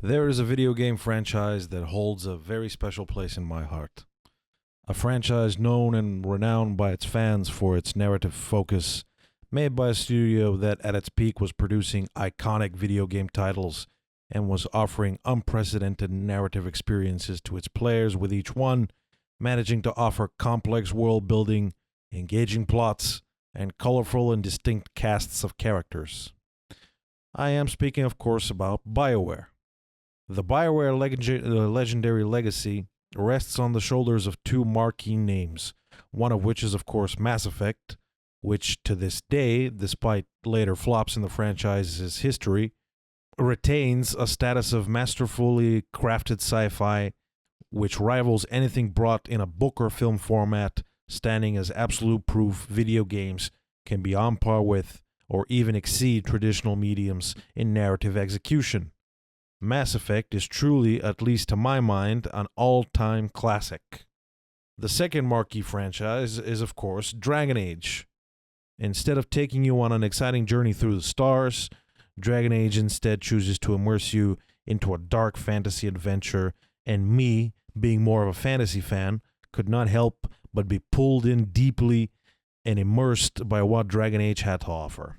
There is a video game franchise that holds a very special place in my heart. A franchise known and renowned by its fans for its narrative focus, made by a studio that at its peak was producing iconic video game titles and was offering unprecedented narrative experiences to its players, with each one managing to offer complex world building, engaging plots, and colorful and distinct casts of characters. I am speaking, of course, about BioWare. The BioWare legendary legacy rests on the shoulders of two marquee names, one of which is, of course, Mass Effect, which to this day, despite later flops in the franchise's history, retains a status of masterfully crafted sci fi which rivals anything brought in a book or film format, standing as absolute proof video games can be on par with or even exceed traditional mediums in narrative execution. Mass Effect is truly, at least to my mind, an all-time classic. The second marquee franchise is, of course, Dragon Age. Instead of taking you on an exciting journey through the stars, Dragon Age instead chooses to immerse you into a dark fantasy adventure, and me, being more of a fantasy fan, could not help but be pulled in deeply and immersed by what Dragon Age had to offer.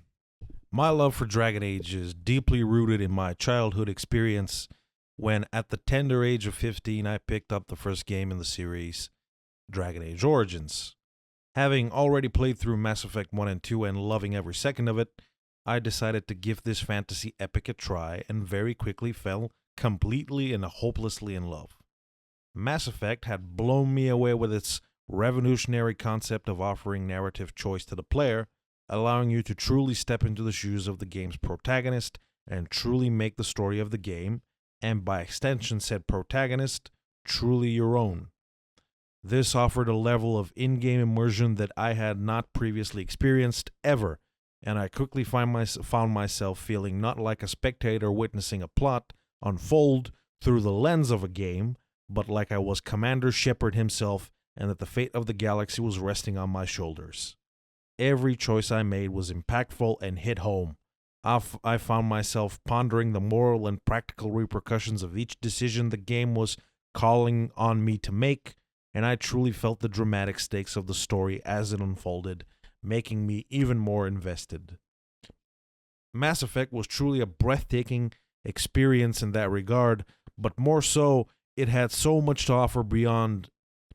My love for Dragon Age is deeply rooted in my childhood experience when, at the tender age of 15, I picked up the first game in the series, Dragon Age Origins. Having already played through Mass Effect 1 and 2 and loving every second of it, I decided to give this fantasy epic a try and very quickly fell completely and hopelessly in love. Mass Effect had blown me away with its revolutionary concept of offering narrative choice to the player, allowing you to truly step into the shoes of the game's protagonist and truly make the story of the game, and by extension said protagonist, truly your own. This offered a level of in-game immersion that I had not previously experienced ever, and I quickly found myself feeling not like a spectator witnessing a plot unfold through the lens of a game, but like I was Commander Shepard himself, and that the fate of the galaxy was resting on my shoulders. Every choice I made was impactful and hit home. I found myself pondering the moral and practical repercussions of each decision the game was calling on me to make, and I truly felt the dramatic stakes of the story as it unfolded, making me even more invested. Mass Effect was truly a breathtaking experience in that regard, but more so, it had so much to offer beyond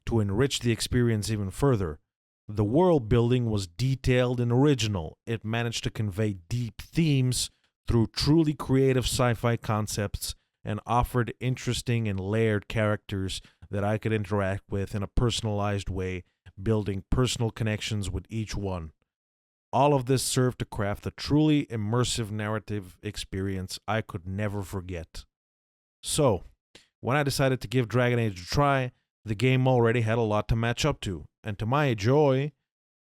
to enrich the experience even further. The world building was detailed and original. It managed to convey deep themes through truly creative sci-fi concepts and offered interesting and layered characters that I could interact with in a personalized way, building personal connections with each one. All of this served to craft a truly immersive narrative experience I could never forget. So, when I decided to give Dragon Age a try, the game already had a lot to match up to, and to my joy,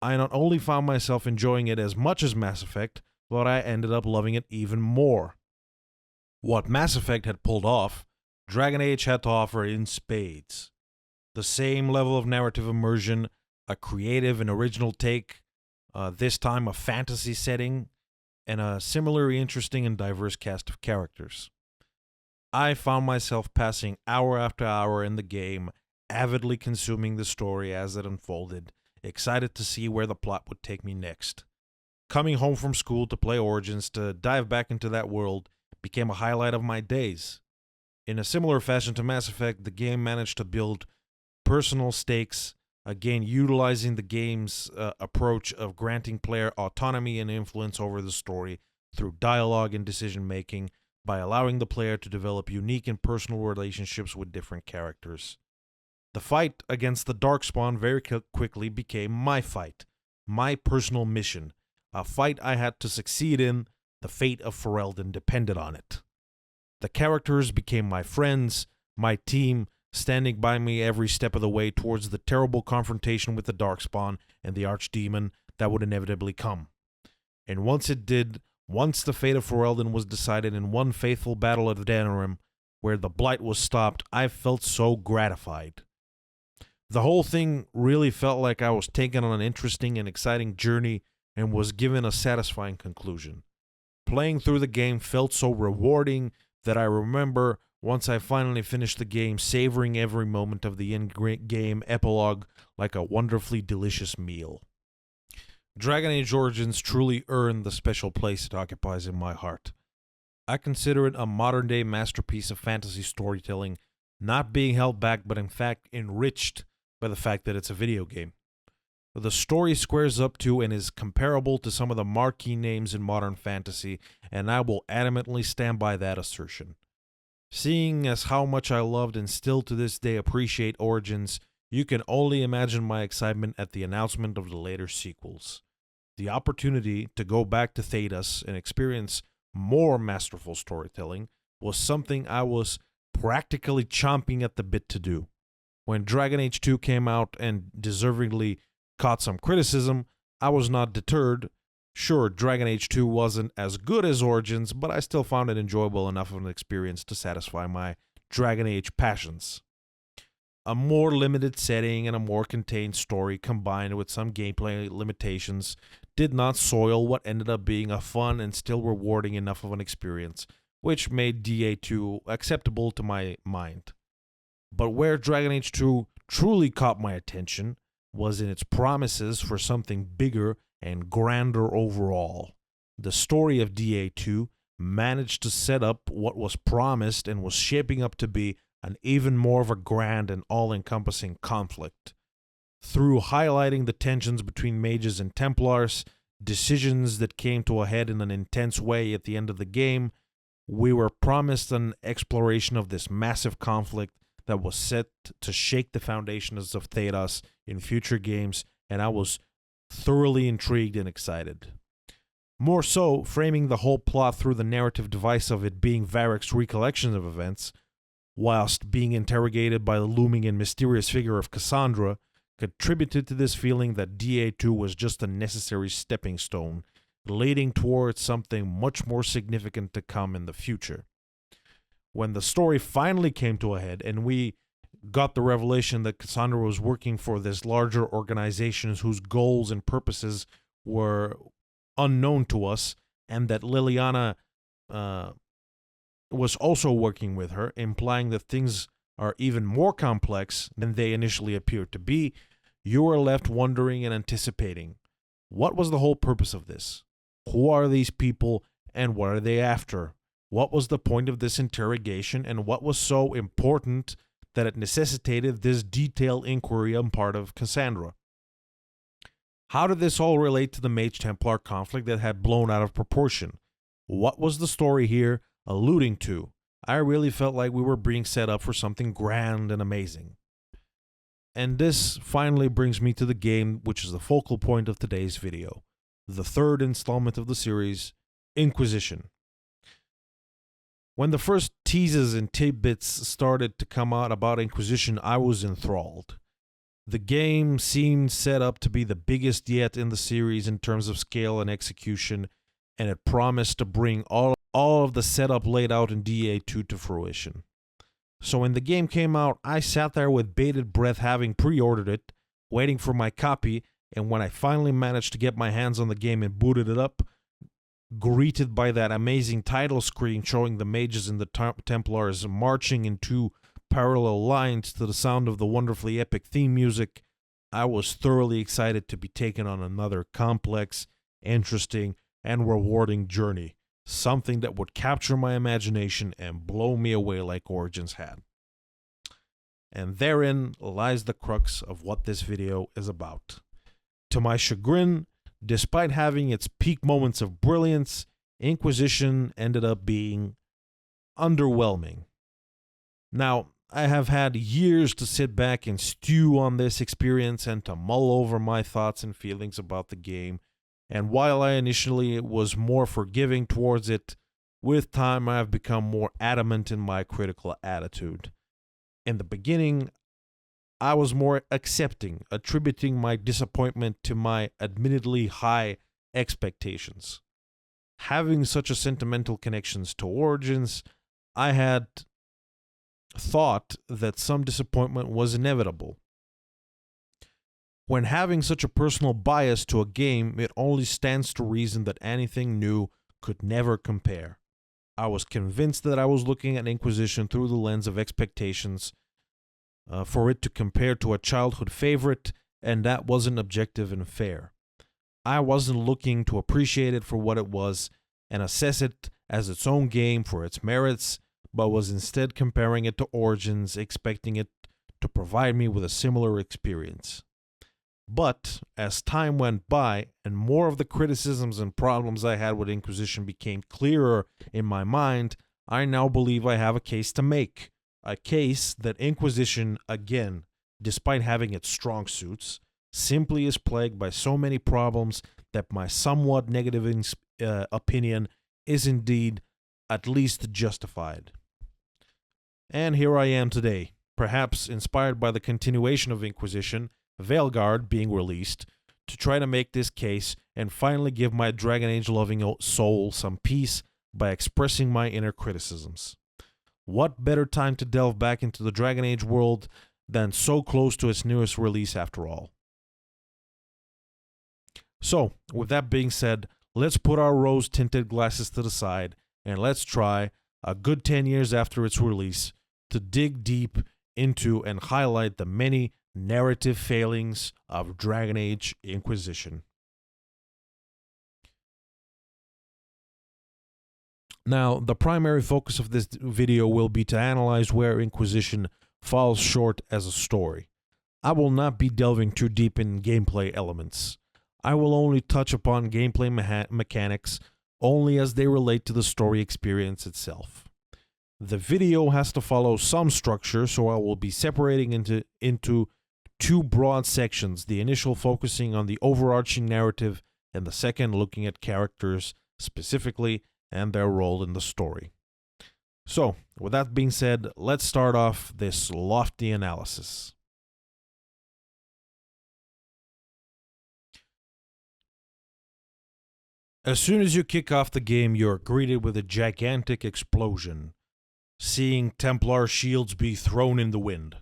I not only found myself enjoying it as much as Mass Effect, but I ended up loving it even more. What Mass Effect had pulled off, Dragon Age had to offer in spades. The same level of narrative immersion, a creative and original take, this time a fantasy setting, and a similarly interesting and diverse cast of characters. I found myself passing hour after hour in the game, avidly consuming the story as it unfolded, excited to see where the plot would take me next. Coming home from school to play Origins to dive back into that world became a highlight of my days. In a similar fashion to Mass Effect, the game managed to build personal stakes, again utilizing the game's approach of granting player autonomy and influence over the story through dialogue and decision making, by allowing the player to develop unique and personal relationships with different characters. The fight against the Darkspawn very quickly became my fight, my personal mission, a fight I had to succeed in. The fate of Ferelden depended on it. The characters became my friends, my team, standing by me every step of the way towards the terrible confrontation with the Darkspawn and the Archdemon that would inevitably come. And once it did, once the fate of Ferelden was decided in one faithful battle at Denerim, where the Blight was stopped, I felt so gratified. The whole thing really felt like I was taken on an interesting and exciting journey and was given a satisfying conclusion. Playing through the game felt so rewarding that I remember once I finally finished the game, savoring every moment of the in-game epilogue like a wonderfully delicious meal. Dragon Age Origins truly earned the special place it occupies in my heart. I consider it a modern-day masterpiece of fantasy storytelling, not being held back but in fact enriched by the fact that it's a video game. The story squares up to and is comparable to some of the marquee names in modern fantasy, and I will adamantly stand by that assertion. Seeing as how much I loved and still to this day appreciate Origins, you can only imagine my excitement at the announcement of the later sequels. The opportunity to go back to Thedas and experience more masterful storytelling was something I was practically chomping at the bit to do. When Dragon Age 2 came out and deservingly caught some criticism, I was not deterred. Sure, Dragon Age 2 wasn't as good as Origins, but I still found it enjoyable enough of an experience to satisfy my Dragon Age passions. A more limited setting and a more contained story combined with some gameplay limitations did not soil what ended up being a fun and still rewarding enough of an experience, which made DA2 acceptable to my mind. But where Dragon Age 2 truly caught my attention was in its promises for something bigger and grander overall. The story of DA2 managed to set up what was promised and was shaping up to be an even more of a grand and all-encompassing conflict. Through highlighting the tensions between mages and Templars, decisions that came to a head in an intense way at the end of the game, we were promised an exploration of this massive conflict that was set to shake the foundations of Thedas in future games, and I was thoroughly intrigued and excited. More so, framing the whole plot through the narrative device of it being Varric's recollection of events, whilst being interrogated by the looming and mysterious figure of Cassandra, contributed to this feeling that DA2 was just a necessary stepping stone, leading towards something much more significant to come in the future. When the story finally came to a head and we got the revelation that Cassandra was working for this larger organization whose goals and purposes were unknown to us, and that Liliana was also working with her, implying that things are even more complex than they initially appeared to be, you are left wondering and anticipating, what was the whole purpose of this? Who are these people and what are they after? What was the point of this interrogation, and what was so important that it necessitated this detailed inquiry on part of Cassandra? How did this all relate to the Mage-Templar conflict that had blown out of proportion? What was the story here alluding to? I really felt like we were being set up for something grand and amazing. And this finally brings me to the game which is the focal point of today's video, the third installment of the series, Inquisition. When the first teases and tidbits started to come out about Inquisition, I was enthralled. The game seemed set up to be the biggest yet in the series in terms of scale and execution, and it promised to bring all of the setup laid out in DA2 to fruition. So when the game came out, I sat there with bated breath, having pre-ordered it, waiting for my copy, and when I finally managed to get my hands on the game and booted it up, greeted by that amazing title screen showing the mages and the Templars marching in two parallel lines to the sound of the wonderfully epic theme music, I was thoroughly excited to be taken on another complex, interesting, and rewarding journey, something that would capture my imagination and blow me away like Origins had. And therein lies the crux of what this video is about. To my chagrin, despite having its peak moments of brilliance, Inquisition ended up being underwhelming. Now, I have had years to sit back and stew on this experience and to mull over my thoughts and feelings about the game, and while I initially was more forgiving towards it, with time I have become more adamant in my critical attitude. In the beginning, I was more accepting, attributing my disappointment to my admittedly high expectations. Having such a sentimental connections to Origins, I had thought that some disappointment was inevitable. When having such a personal bias to a game, it only stands to reason that anything new could never compare. I was convinced that I was looking at Inquisition through the lens of expectations for it to compare to a childhood favorite, and that wasn't objective and fair. I wasn't looking to appreciate it for what it was and assess it as its own game for its merits, but was instead comparing it to Origins, expecting it to provide me with a similar experience. But as time went by and more of the criticisms and problems I had with Inquisition became clearer in my mind, I now believe I have a case to make. A case that Inquisition, again, despite having its strong suits, simply is plagued by so many problems that my somewhat negative opinion is indeed at least justified. And here I am today, perhaps inspired by the continuation of Inquisition, Veilguard being released, to try to make this case and finally give my Dragon Age loving soul some peace by expressing my inner criticisms. What better time to delve back into the Dragon Age world than so close to its newest release after all? So, with that being said, let's put our rose-tinted glasses to the side and let's try, a good 10 years after its release, to dig deep into and highlight the many narrative failings of Dragon Age Inquisition. Now, the primary focus of this video will be to analyze where Inquisition falls short as a story. I will not be delving too deep in gameplay elements. I will only touch upon gameplay mechanics only as they relate to the story experience itself. The video has to follow some structure, so I will be separating into two broad sections, the initial focusing on the overarching narrative and the second looking at characters specifically and their role in the story. So, with that being said, let's start off this lofty analysis. As soon as you kick off the game, you're greeted with a gigantic explosion, seeing Templar shields be thrown in the wind.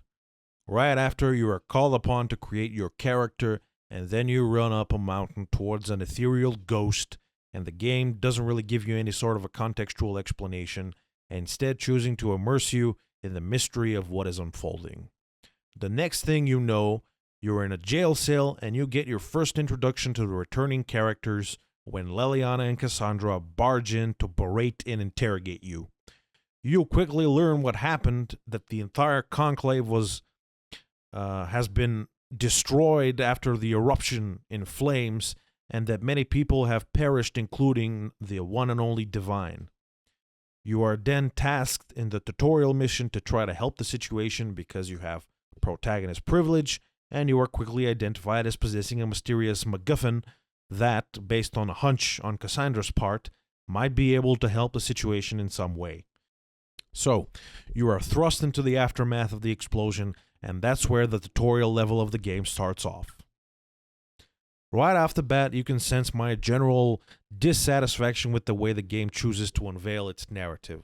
Right after, you are called upon to create your character, and then you run up a mountain towards an ethereal ghost, and the game doesn't really give you any sort of a contextual explanation, instead choosing to immerse you in the mystery of what is unfolding. The next thing you know, you're in a jail cell, and you get your first introduction to the returning characters when Leliana and Cassandra barge in to berate and interrogate you. You'll quickly learn what happened, that the entire conclave has been destroyed after the eruption in flames, and that many people have perished, including the one and only Divine. You are then tasked in the tutorial mission to try to help the situation because you have protagonist privilege, and you are quickly identified as possessing a mysterious MacGuffin that, based on a hunch on Cassandra's part, might be able to help the situation in some way. So, you are thrust into the aftermath of the explosion, and that's where the tutorial level of the game starts off. Right off the bat, you can sense my general dissatisfaction with the way the game chooses to unveil its narrative.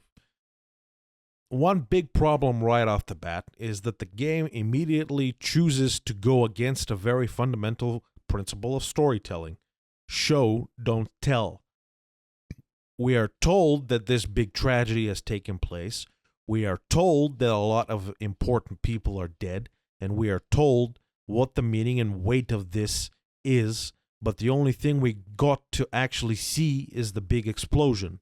One big problem right off the bat is that the game immediately chooses to go against a very fundamental principle of storytelling. Show, don't tell. We are told that this big tragedy has taken place. We are told that a lot of important people are dead, and we are told what the meaning and weight of this is, but the only thing we got to actually see is the big explosion.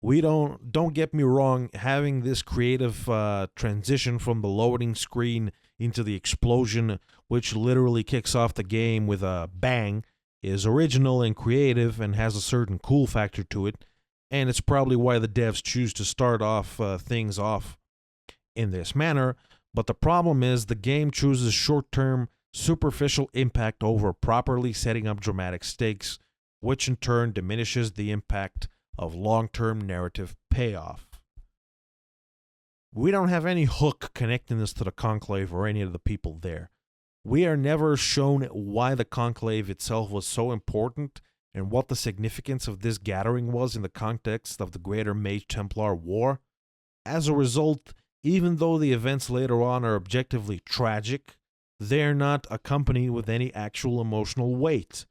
We don't get me wrong, having this creative transition from the loading screen into the explosion, which literally kicks off the game with a bang, is original and creative and has a certain cool factor to it, and it's probably why the devs choose to start off things off in this manner. But the problem is the game chooses short-term, superficial impact over properly setting up dramatic stakes, which in turn diminishes the impact of long-term narrative payoff. We don't have any hook connecting us to the Conclave or any of the people there. We are never shown why the Conclave itself was so important and what the significance of this gathering was in the context of the greater Mage Templar War. As a result, even though the events later on are objectively tragic, they're not accompanied with any actual emotional weight.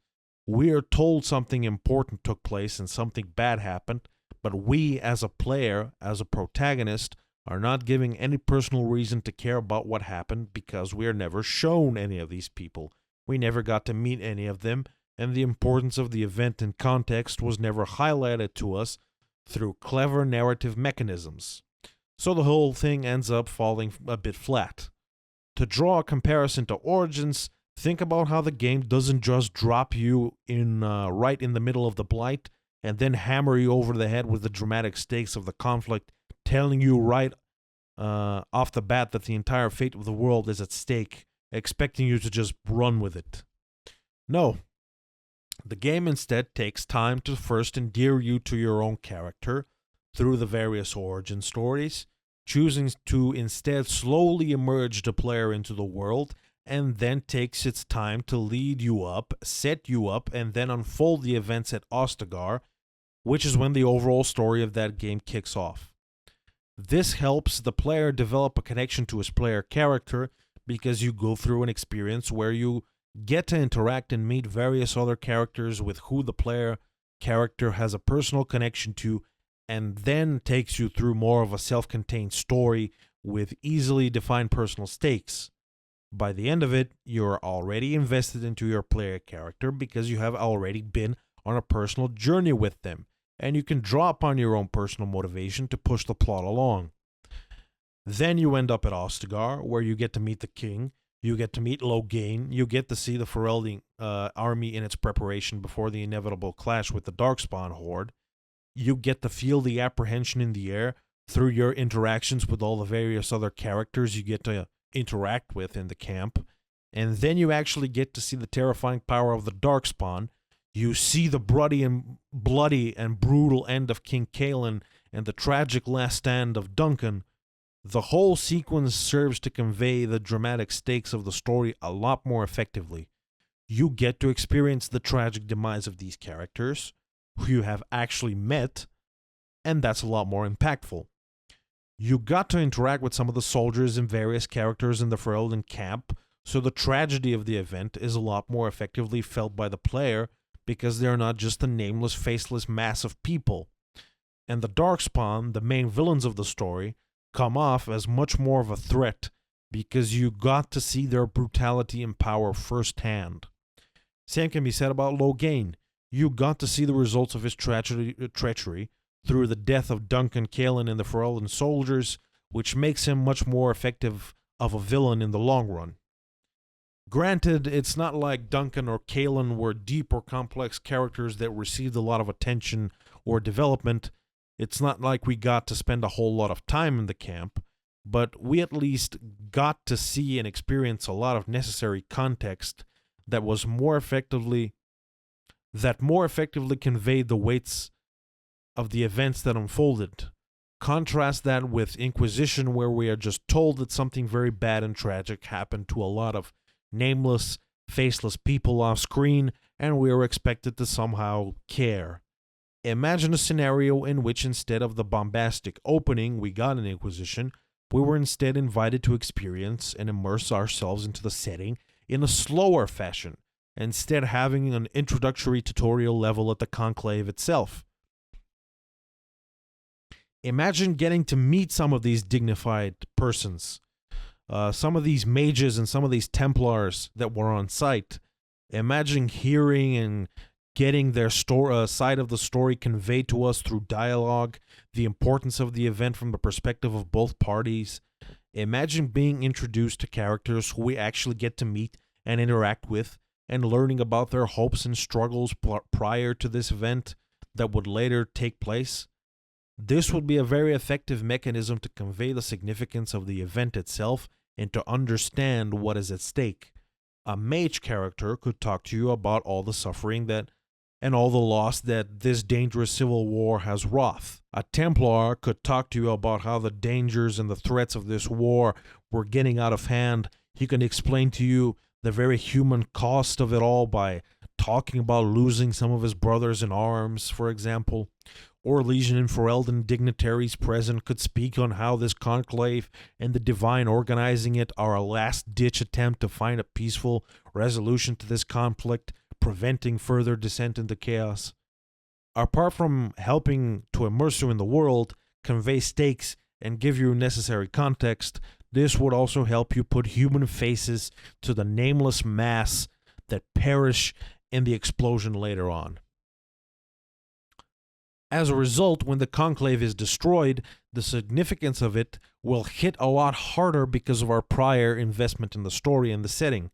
We are told something important took place and something bad happened, But we, as a player, as a protagonist, are not giving any personal reason to care about what happened because we are never shown any of these people. We never got to meet any of them, and the importance of the event and context was never highlighted to us through clever narrative mechanisms. So the whole thing ends up falling a bit flat. To draw a comparison to Origins, think about how the game doesn't just drop you in right in the middle of the Blight and then hammer you over the head with the dramatic stakes of the conflict, telling you right off the bat that the entire fate of the world is at stake, expecting you to just run with it. No. The game instead takes time to first endear you to your own character through the various origin stories, choosing to instead slowly immerse the player into the world, and then takes its time to lead you up, set you up, and then unfold the events at Ostagar, which is when the overall story of that game kicks off. This helps the player develop a connection to his player character because you go through an experience where you get to interact and meet various other characters with who the player character has a personal connection to, and then takes you through more of a self-contained story with easily defined personal stakes. By the end of it, you're already invested into your player character because you have already been on a personal journey with them, and you can draw upon your own personal motivation to push the plot along. Then you end up at Ostagar, where you get to meet the king, you get to meet Loghain, you get to see the Ferelden army in its preparation before the inevitable clash with the Darkspawn horde. You get to feel the apprehension in the air through your interactions with all the various other characters you get to interact with in the camp. And then you actually get to see the terrifying power of the Darkspawn. You see the bloody and brutal end of King Cailan and the tragic last stand of Duncan. The whole sequence serves to convey the dramatic stakes of the story a lot more effectively. You get to experience the tragic demise of these characters, who you have actually met, and that's a lot more impactful. You got to interact with some of the soldiers and various characters in the Ferelden camp, so the tragedy of the event is a lot more effectively felt by the player because they're not just a nameless, faceless mass of people. And the Darkspawn, the main villains of the story, come off as much more of a threat because you got to see their brutality and power firsthand. Same can be said about Loghain. You got to see the results of his treachery through the death of Duncan, Cailan, and the Ferelden soldiers, which makes him much more effective of a villain in the long run. Granted, it's not like Duncan or Cailan were deep or complex characters that received a lot of attention or development. It's not like we got to spend a whole lot of time in the camp, but we at least got to see and experience a lot of necessary context that more effectively conveyed the weights of the events that unfolded. Contrast that with Inquisition, where we are just told that something very bad and tragic happened to a lot of nameless, faceless people off screen, and we are expected to somehow care. Imagine a scenario in which instead of the bombastic opening we got in Inquisition, we were instead invited to experience and immerse ourselves into the setting in a slower fashion, instead having an introductory tutorial level at the Conclave itself. Imagine getting to meet some of these dignified persons, some of these mages and some of these Templars that were on site. Imagine hearing and getting their side of the story conveyed to us through dialogue, the importance of the event from the perspective of both parties. Imagine being introduced to characters who we actually get to meet and interact with, and learning about their hopes and struggles prior to this event that would later take place. This would be a very effective mechanism to convey the significance of the event itself and to understand what is at stake. A mage character could talk to you about all the suffering and all the loss that this dangerous civil war has wrought. A Templar could talk to you about how the dangers and the threats of this war were getting out of hand. He can explain to you the very human cost of it all by talking about losing some of his brothers in arms, for example. Or Legion and Ferelden dignitaries present could speak on how this conclave and the Divine organizing it are a last-ditch attempt to find a peaceful resolution to this conflict, preventing further descent into chaos. Apart from helping to immerse you in the world, convey stakes, and give you necessary context, this would also help you put human faces to the nameless mass that perish in the explosion later on. As a result, when the conclave is destroyed, the significance of it will hit a lot harder because of our prior investment in the story and the setting.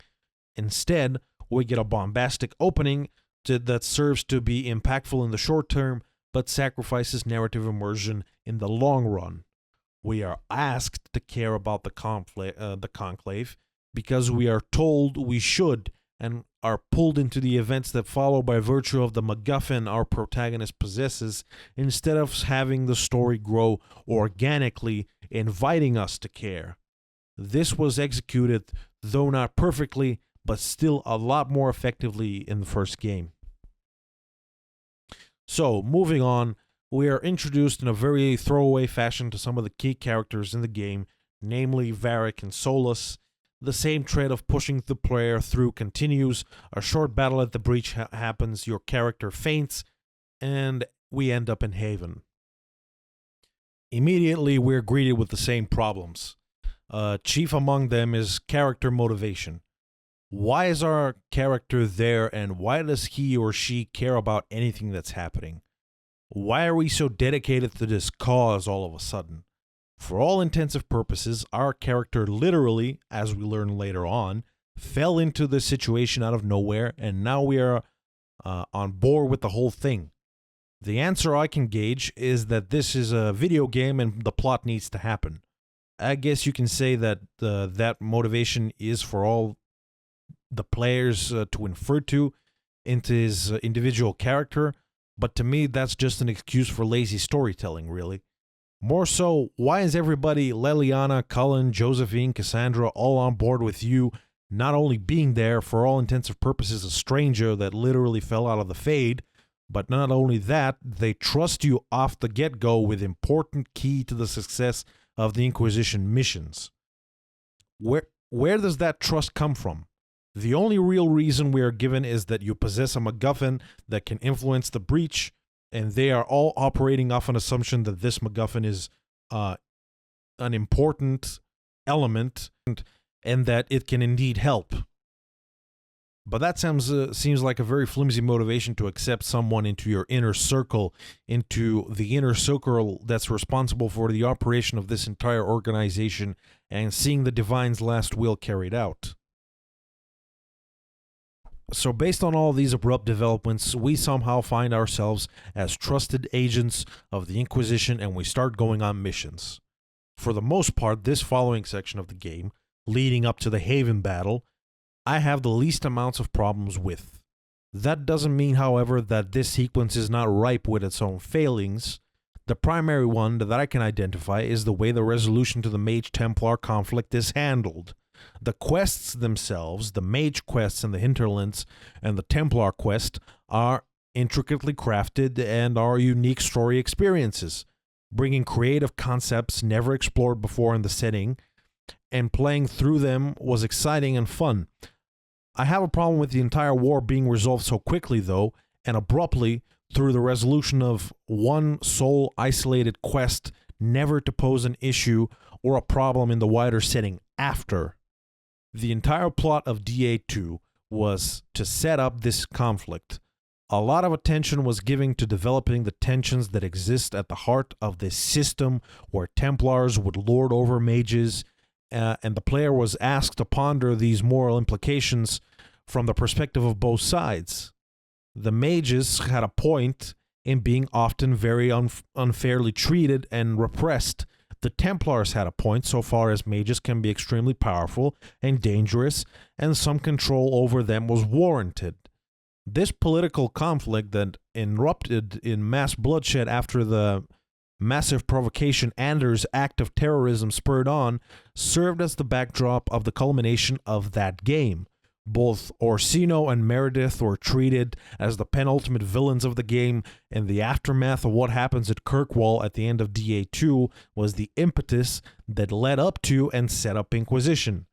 Instead, we get a bombastic opening that serves to be impactful in the short term, but sacrifices narrative immersion in the long run. We are asked to care about the conclave because we are told we should, and are pulled into the events that follow by virtue of the MacGuffin our protagonist possesses, instead of having the story grow organically, inviting us to care. This was executed, though not perfectly, but still a lot more effectively in the first game. So, moving on, we are introduced in a very throwaway fashion to some of the key characters in the game, namely Varric and Solus. The same thread of pushing the player through continues. A short battle at the breach happens, your character faints, and we end up in Haven. Immediately, we're greeted with the same problems. Chief among them is character motivation. Why is our character there, and why does he or she care about anything that's happening? Why are we so dedicated to this cause all of a sudden? For all intensive purposes, our character literally, as we learn later on, fell into this situation out of nowhere, and now we are on board with the whole thing. The answer I can gauge is that this is a video game and the plot needs to happen. I guess you can say that that motivation is for all the players to infer to into his individual character, but to me that's just an excuse for lazy storytelling, really. More so, why is everybody, Leliana, Cullen, Josephine, Cassandra, all on board with you, not only being there, for all intensive purposes, a stranger that literally fell out of the Fade, but not only that, they trust you off the get-go with important key to the success of the Inquisition missions. Where does that trust come from? The only real reason we are given is that you possess a MacGuffin that can influence the breach, and they are all operating off an assumption that this MacGuffin is an important element and that it can indeed help. But that seems like a very flimsy motivation to accept someone into your inner circle, into the inner circle that's responsible for the operation of this entire organization and seeing the Divine's last will carried out. So based on all these abrupt developments, we somehow find ourselves as trusted agents of the Inquisition, and we start going on missions. For the most part, this following section of the game, leading up to the Haven battle, I have the least amounts of problems with. That doesn't mean, however, that this sequence is not ripe with its own failings. The primary one that I can identify is the way the resolution to the Mage-Templar conflict is handled. The quests themselves, the Mage quests and the Hinterlands and the Templar quest, are intricately crafted and are unique story experiences, bringing creative concepts never explored before in the setting, and playing through them was exciting and fun. I have a problem with the entire war being resolved so quickly, though, and abruptly through the resolution of one sole isolated quest, never to pose an issue or a problem in the wider setting after. The entire plot of DA2 was to set up this conflict. A lot of attention was given to developing the tensions that exist at the heart of this system where Templars would lord over mages, and the player was asked to ponder these moral implications from the perspective of both sides. The mages had a point in being often very unfairly treated and repressed. The Templars had a point so far as mages can be extremely powerful and dangerous, and some control over them was warranted. This political conflict that erupted in mass bloodshed after the massive provocation Anders' act of terrorism spurred on served as the backdrop of the culmination of that game. Both Orsino and Meredith were treated as the penultimate villains of the game, and the aftermath of what happens at Kirkwall at the end of DA2 was the impetus that led up to and set up Inquisition.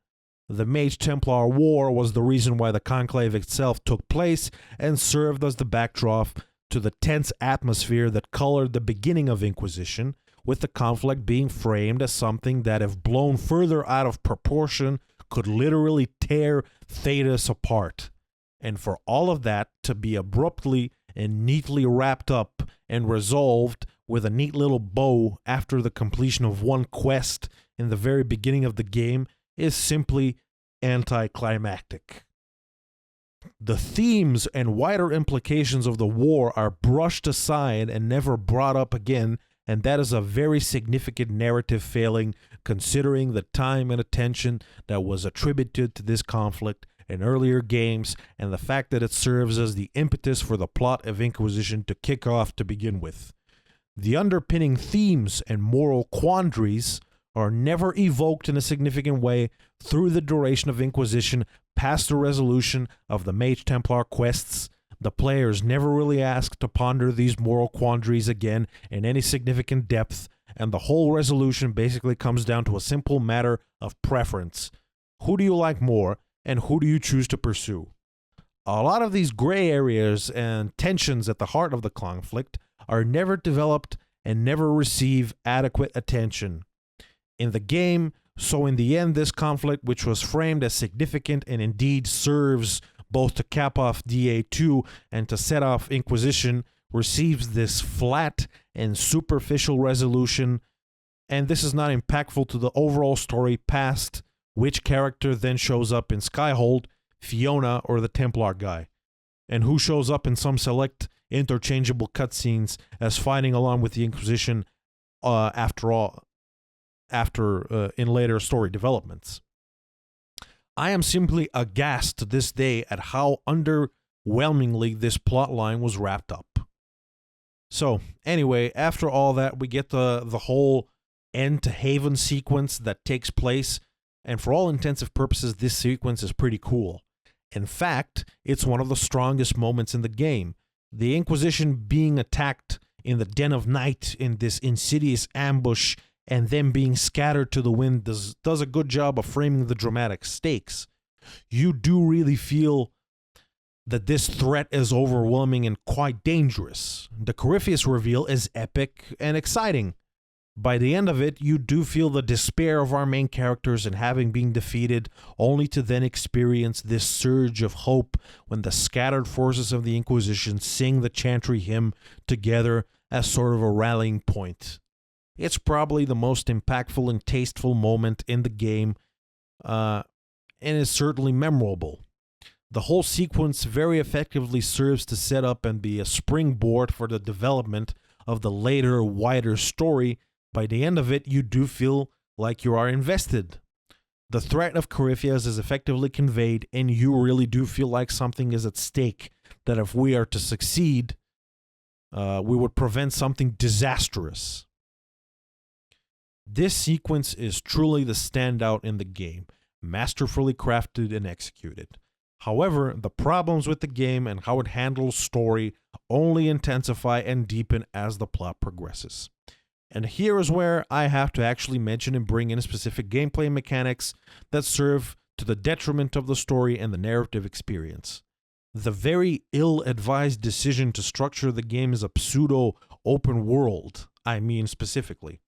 The Mage-Templar War was the reason why the Conclave itself took place and served as the backdrop to the tense atmosphere that colored the beginning of Inquisition, with the conflict being framed as something that, if blown further out of proportion, could literally tear Thedas apart. And for all of that to be abruptly and neatly wrapped up and resolved with a neat little bow after the completion of one quest in the very beginning of the game is simply anticlimactic. The themes and wider implications of the war are brushed aside and never brought up again, and that is a very significant narrative failing considering the time and attention that was attributed to this conflict in earlier games and the fact that it serves as the impetus for the plot of Inquisition to kick off to begin with. The underpinning themes and moral quandaries are never evoked in a significant way through the duration of Inquisition past the resolution of the Mage Templar quests. The players never really asked to ponder these moral quandaries again in any significant depth, and the whole resolution basically comes down to a simple matter of preference. Who do you like more, and who do you choose to pursue? A lot of these gray areas and tensions at the heart of the conflict are never developed and never receive adequate attention in the game, so in the end this conflict, which was framed as significant and indeed serves both to cap off DA2 and to set off Inquisition, receives this flat and superficial resolution, and this is not impactful to the overall story past which character then shows up in Skyhold, Fiona, or the Templar guy, and who shows up in some select interchangeable cutscenes as fighting along with the Inquisition in later story developments. I am simply aghast to this day at how underwhelmingly this plotline was wrapped up. So, anyway, after all that, we get the whole end to Haven sequence that takes place, and for all intensive purposes, this sequence is pretty cool. In fact, it's one of the strongest moments in the game. The Inquisition being attacked in the Den of Night in this insidious ambush and them being scattered to the wind does a good job of framing the dramatic stakes. You do really feel that this threat is overwhelming and quite dangerous. The Corypheus reveal is epic and exciting. By the end of it, you do feel the despair of our main characters in having been defeated, only to then experience this surge of hope when the scattered forces of the Inquisition sing the Chantry hymn together as sort of a rallying point. It's probably the most impactful and tasteful moment in the game, and is certainly memorable. The whole sequence very effectively serves to set up and be a springboard for the development of the later, wider story. By the end of it, you do feel like you are invested. The threat of Corypheus is effectively conveyed, and you really do feel like something is at stake, that if we are to succeed, we would prevent something disastrous. This sequence is truly the standout in the game, masterfully crafted and executed. However, the problems with the game and how it handles story only intensify and deepen as the plot progresses. And here is where I have to actually mention and bring in specific gameplay mechanics that serve to the detriment of the story and the narrative experience. The very ill-advised decision to structure the game as a pseudo-open world, I mean specifically.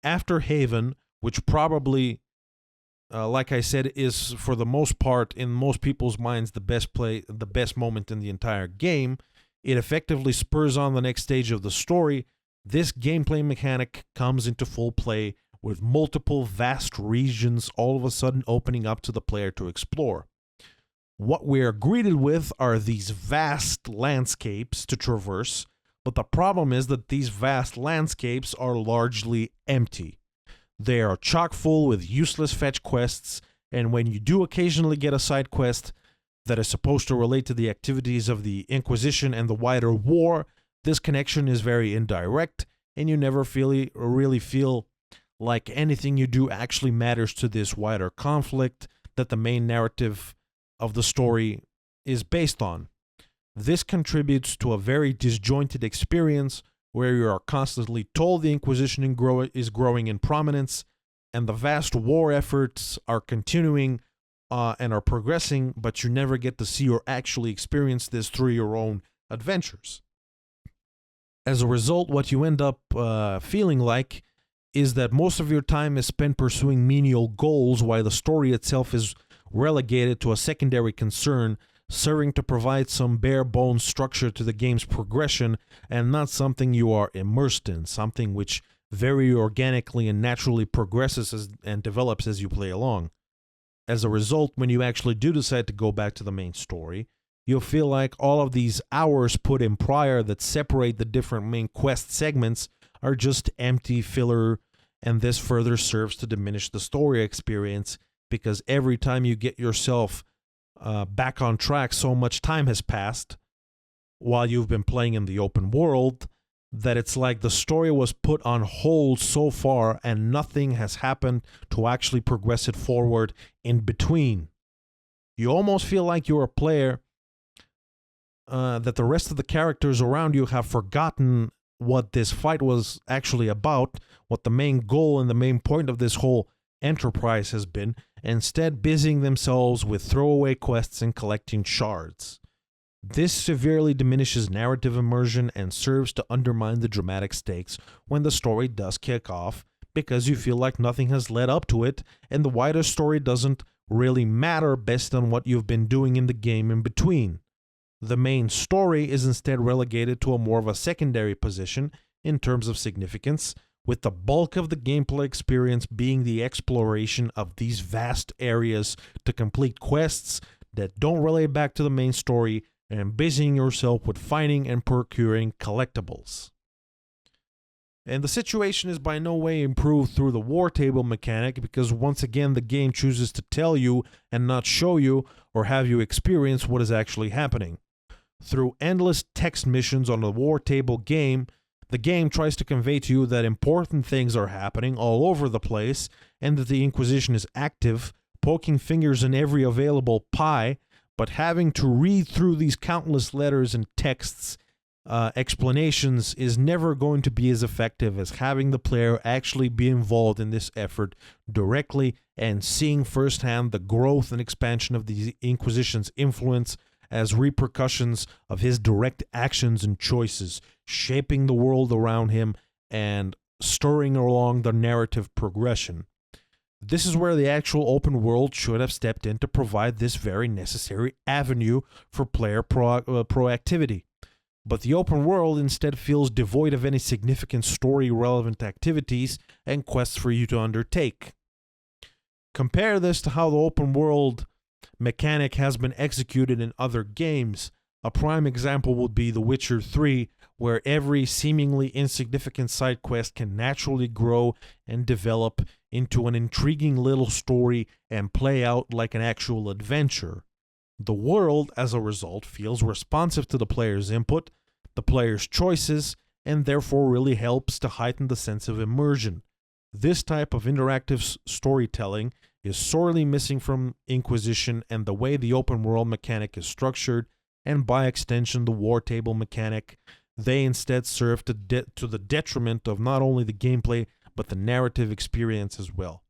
After Haven, which probably, like I said, is for the most part, in most people's minds, the best moment in the entire game, it effectively spurs on the next stage of the story. This gameplay mechanic comes into full play with multiple vast regions all of a sudden opening up to the player to explore. What we are greeted with are these vast landscapes to traverse, but the problem is that these vast landscapes are largely empty. They are chock full with useless fetch quests, and when you do occasionally get a side quest that is supposed to relate to the activities of the Inquisition and the wider war, this connection is very indirect, and you never really feel like anything you do actually matters to this wider conflict that the main narrative of the story is based on. This contributes to a very disjointed experience where you are constantly told the Inquisition is growing in prominence, and the vast war efforts are continuing and are progressing, but you never get to see or actually experience this through your own adventures. As a result, what you end up feeling like is that most of your time is spent pursuing menial goals while the story itself is relegated to a secondary concern, serving to provide some bare bones structure to the game's progression and not something you are immersed in, something which very organically and naturally progresses and develops as you play along. As a result, when you actually do decide to go back to the main story, you'll feel like all of these hours put in prior that separate the different main quest segments are just empty filler, and this further serves to diminish the story experience because every time you get yourself back on track, so much time has passed while you've been playing in the open world that it's like the story was put on hold so far and nothing has happened to actually progress it forward in between. You almost feel like you're a player that the rest of the characters around you have forgotten what this fight was actually about, what the main goal and the main point of this whole enterprise has been, instead busying themselves with throwaway quests and collecting shards. This severely diminishes narrative immersion and serves to undermine the dramatic stakes when the story does kick off, because you feel like nothing has led up to it and the wider story doesn't really matter based on what you've been doing in the game in between. The main story is instead relegated to a more of a secondary position in terms of significance, with the bulk of the gameplay experience being the exploration of these vast areas to complete quests that don't relate back to the main story and busying yourself with finding and procuring collectibles. And the situation is by no way improved through the war table mechanic, because once again the game chooses to tell you and not show you or have you experience what is actually happening. Through endless text missions on the war table game, the game tries to convey to you that important things are happening all over the place and that the Inquisition is active, poking fingers in every available pie, but having to read through these countless letters and texts, explanations is never going to be as effective as having the player actually be involved in this effort directly and seeing firsthand the growth and expansion of the Inquisition's influence as repercussions of his direct actions and choices, shaping the world around him and stirring along the narrative progression. This is where the actual open world should have stepped in to provide this very necessary avenue for player proactivity. But the open world instead feels devoid of any significant story-relevant activities and quests for you to undertake. Compare this to how the open world mechanic has been executed in other games. A prime example would be The Witcher 3, where every seemingly insignificant side quest can naturally grow and develop into an intriguing little story and play out like an actual adventure. The world, as a result, feels responsive to the player's input, the player's choices, and therefore really helps to heighten the sense of immersion. This type of interactive storytelling is sorely missing from Inquisition, and the way the open world mechanic is structured, and by extension the war table mechanic, they instead serve to the detriment of not only the gameplay but the narrative experience as well.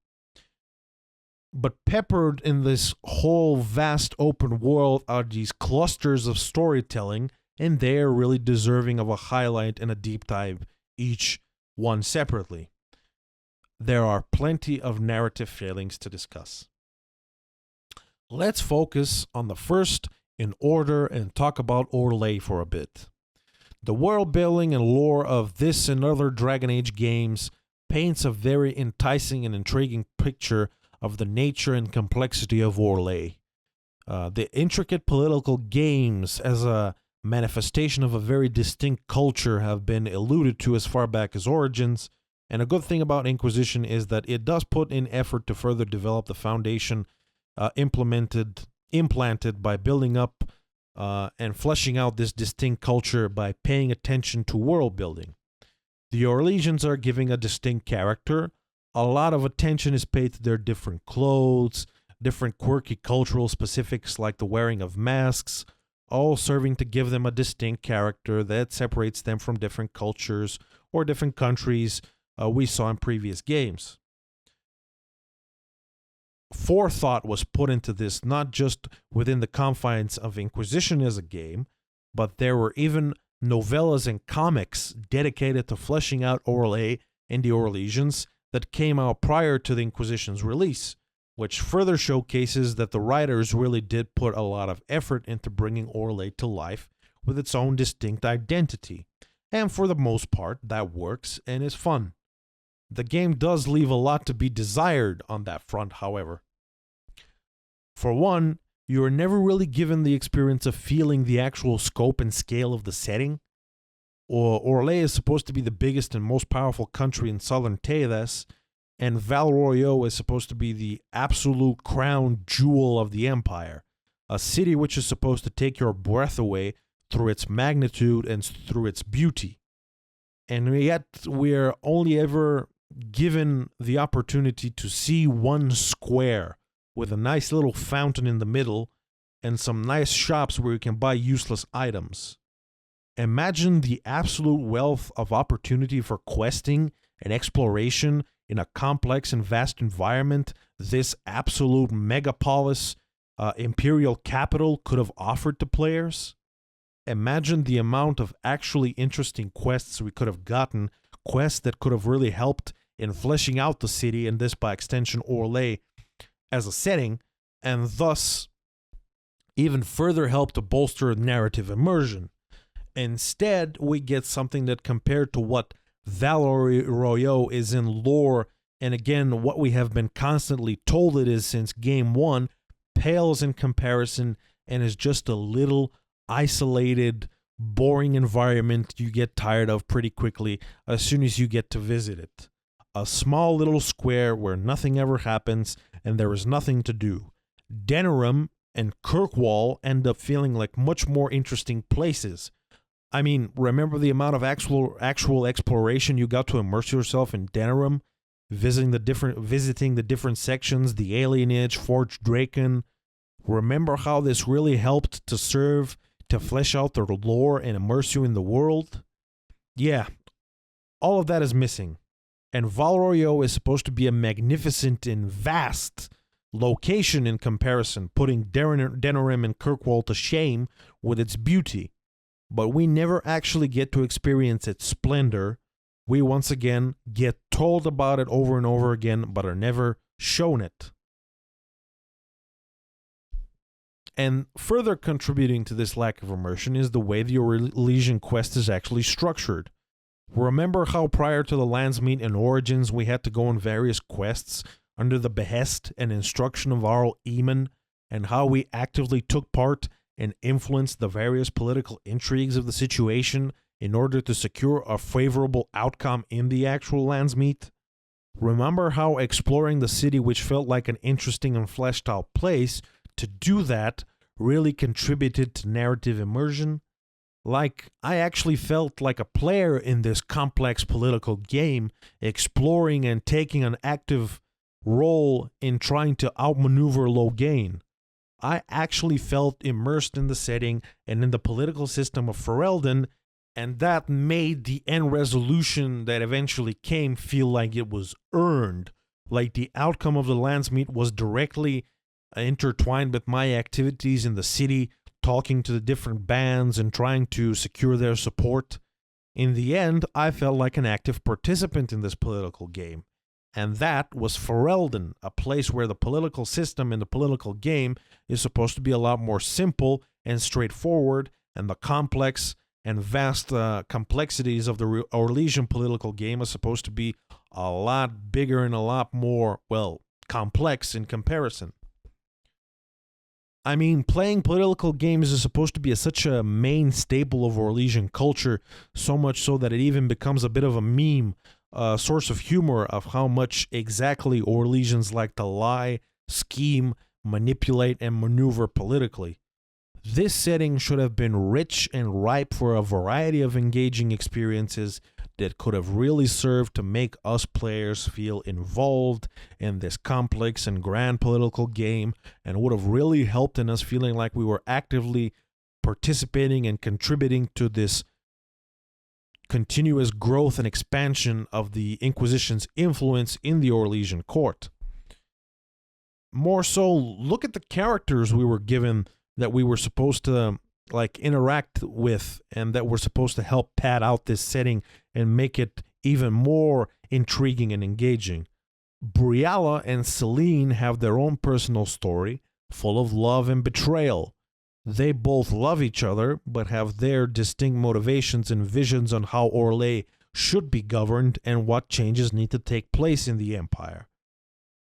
But peppered in this whole vast open world are these clusters of storytelling, and they are really deserving of a highlight and a deep dive, each one separately. There are plenty of narrative failings to discuss. Let's focus on the first in order and talk about Orlais for a bit. The world building and lore of this and other Dragon Age games paints a very enticing and intriguing picture of the nature and complexity of Orlais. The intricate political games as a manifestation of a very distinct culture have been alluded to as far back as Origins, and a good thing about Inquisition is that it does put in effort to further develop the foundation implanted by building up and fleshing out this distinct culture by paying attention to world building. The Orlesians are giving a distinct character. A lot of attention is paid to their different clothes, different quirky cultural specifics like the wearing of masks, all serving to give them a distinct character that separates them from different cultures or different countries we saw in previous games. Forethought was put into this not just within the confines of Inquisition as a game, but there were even novellas and comics dedicated to fleshing out Orlais and the Orlesians that came out prior to the Inquisition's release, which further showcases that the writers really did put a lot of effort into bringing Orlais to life with its own distinct identity. And for the most part, that works and is fun. The game does leave a lot to be desired on that front, however. For one, you are never really given the experience of feeling the actual scope and scale of the setting. Orlais is supposed to be the biggest and most powerful country in southern Thedas, and Val Royeaux is supposed to be the absolute crown jewel of the empire, a city which is supposed to take your breath away through its magnitude and through its beauty. And yet we're only ever given the opportunity to see one square with a nice little fountain in the middle and some nice shops where you can buy useless items. Imagine the absolute wealth of opportunity for questing and exploration in a complex and vast environment this absolute megapolis, imperial capital could have offered to players. Imagine the amount of actually interesting quests we could have gotten, quests that could have really helped in fleshing out the city, and this by extension Orlais, as a setting, and thus even further help to bolster narrative immersion. Instead, we get something that, compared to what Val Royeaux is in lore, and again, what we have been constantly told it is since Game 1, pales in comparison and is just a little isolated, boring environment you get tired of pretty quickly as soon as you get to visit it. A small little square where nothing ever happens and there is nothing to do. Denerim and Kirkwall end up feeling like much more interesting places. I mean, remember the amount of actual exploration you got to immerse yourself in Denerim, visiting the different sections, the Alienage, Forge Draken. Remember how this really helped to serve to flesh out the lore and immerse you in the world? Yeah, all of that is missing. And Val Royeaux is supposed to be a magnificent and vast location in comparison, putting Denerim and Kirkwall to shame with its beauty. But we never actually get to experience its splendor. We once again get told about it over and over again, but are never shown it. And further contributing to this lack of immersion is the way the Orlesian quest is actually structured. Remember how prior to the Landsmeet and Origins we had to go on various quests under the behest and instruction of Arl Eamon, and how we actively took part and influenced the various political intrigues of the situation in order to secure a favorable outcome in the actual Landsmeet? Remember how exploring the city, which felt like an interesting and fleshed out place, to do that really contributed to narrative immersion? Like, I actually felt like a player in this complex political game, exploring and taking an active role in trying to outmaneuver Loghain. I actually felt immersed in the setting and in the political system of Ferelden, and that made the end resolution that eventually came feel like it was earned, like the outcome of the Landsmeet was directly intertwined with my activities in the city, talking to the different bands and trying to secure their support. In the end, I felt like an active participant in this political game. And that was Ferelden, a place where the political system in the political game is supposed to be a lot more simple and straightforward, and the complex and vast complexities of the Orlesian political game are supposed to be a lot bigger and a lot more, well, complex in comparison. I mean, playing political games is supposed to be such a main staple of Orlesian culture, so much so that it even becomes a bit of a meme, source of humor of how much exactly Orlesians like to lie, scheme, manipulate, and maneuver politically. This setting should have been rich and ripe for a variety of engaging experiences that could have really served to make us players feel involved in this complex and grand political game, and would have really helped in us feeling like we were actively participating and contributing to this continuous growth and expansion of the Inquisition's influence in the Orlesian court. More so, look at the characters we were given that we were supposed to like interact with and that were supposed to help pad out this setting and make it even more intriguing and engaging. Briala and Celine have their own personal story, full of love and betrayal. They both love each other, but have their distinct motivations and visions on how Orlais should be governed and what changes need to take place in the Empire.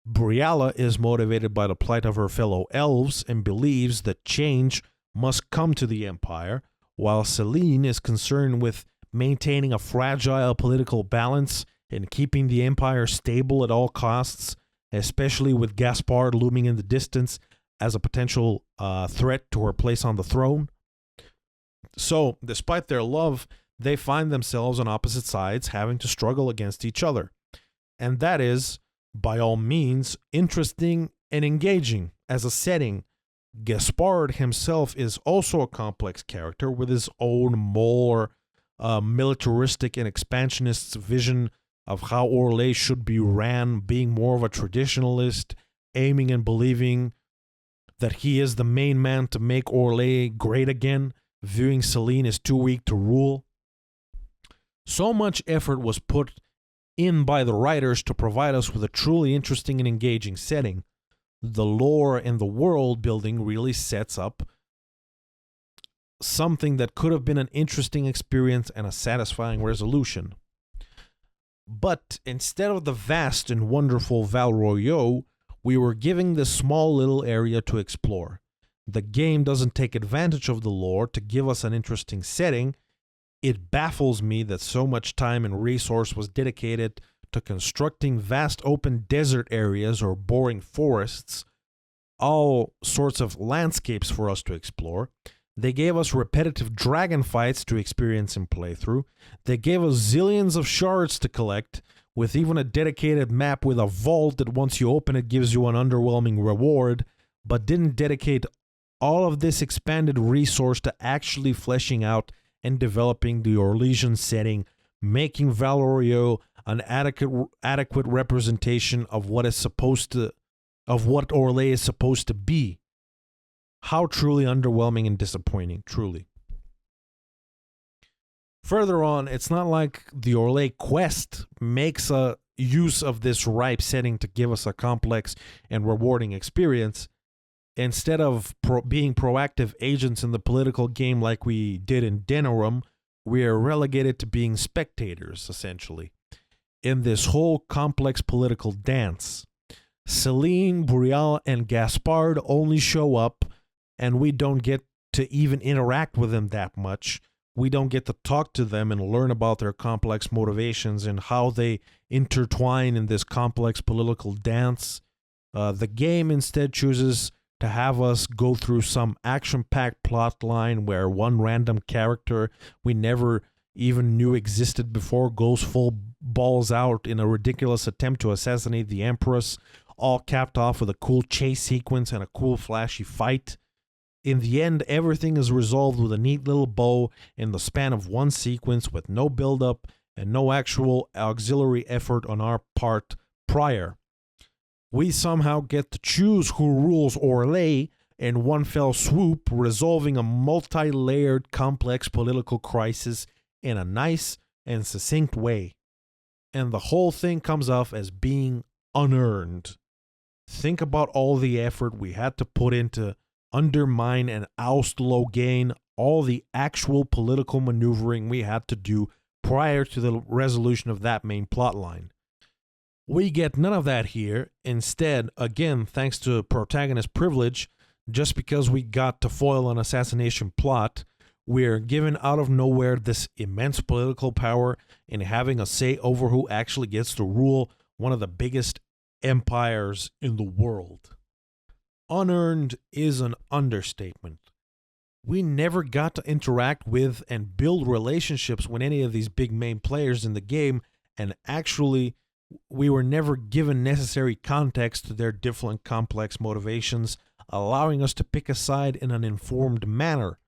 Briala is motivated by the plight of her fellow elves and believes that change must come to the Empire, while Celine is concerned with maintaining a fragile political balance and keeping the Empire stable at all costs, especially with Gaspard looming in the distance as a potential threat to her place on the throne. So, despite their love, they find themselves on opposite sides having to struggle against each other. And that is, by all means, interesting and engaging as a setting. Gaspard himself is also a complex character with his own more militaristic and expansionist vision of how Orlais should be ran, being more of a traditionalist, aiming and believing that he is the main man to make Orlais great again, viewing Celine as too weak to rule. So much effort was put in by the writers to provide us with a truly interesting and engaging setting. The lore and the world building really sets up something that could have been an interesting experience and a satisfying resolution. But instead of the vast and wonderful Val Royeaux, we were given this small little area to explore. The game doesn't take advantage of the lore to give us an interesting setting. It baffles me that so much time and resource was dedicated to constructing vast open desert areas or boring forests, all sorts of landscapes for us to explore. They gave us repetitive dragon fights to experience in playthrough. They gave us zillions of shards to collect, with even a dedicated map with a vault that once you open it gives you an underwhelming reward, but didn't dedicate all of this expanded resource to actually fleshing out and developing the Orlesian setting, making Val Royeaux an adequate representation of what Orlais is supposed to be. How truly underwhelming and disappointing, truly. Further on, it's not like the Orlais quest makes a use of this ripe setting to give us a complex and rewarding experience. Instead of being proactive agents in the political game like we did in Denerim, we are relegated to being spectators, essentially, in this whole complex political dance. Celine, Brial, and Gaspard only show up, and we don't get to even interact with them that much. We don't get to talk to them and learn about their complex motivations and how they intertwine in this complex political dance. The game instead chooses to have us go through some action-packed plot line where one random character we never even knew existed before goes full balls out in a ridiculous attempt to assassinate the Empress, all capped off with a cool chase sequence and a cool flashy fight. In the end, everything is resolved with a neat little bow in the span of one sequence with no build-up and no actual auxiliary effort on our part prior. We somehow get to choose who rules Orlais in one fell swoop, resolving a multi-layered complex political crisis in a nice and succinct way. And the whole thing comes off as being unearned. Think about all the effort we had to put into undermine and oust Logain, all the actual political maneuvering we had to do prior to the resolution of that main plotline. We get none of that here. Instead, again, thanks to protagonist privilege, just because we got to foil an assassination plot, we're given out of nowhere this immense political power in having a say over who actually gets to rule one of the biggest empires in the world. Unearned is an understatement. We never got to interact with and build relationships with any of these big main players in the game, and actually, we were never given necessary context to their different complex motivations, allowing us to pick a side in an informed manner.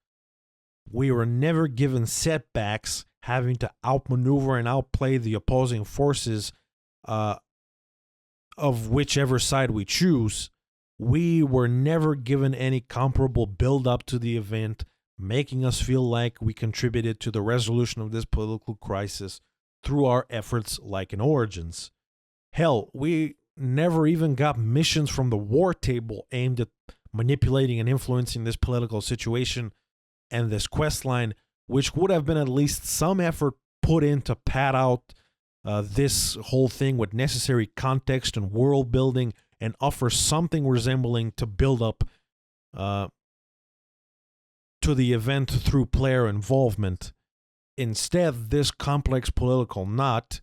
We were never given setbacks, having to outmaneuver and outplay the opposing forces of whichever side we choose. We were never given any comparable build-up to the event, making us feel like we contributed to the resolution of this political crisis through our efforts like in Origins. Hell, we never even got missions from the war table aimed at manipulating and influencing this political situation and this quest line, which would have been at least some effort put in to pad out this whole thing with necessary context and world building and offer something resembling to build up to the event through player involvement. Instead, this complex political knot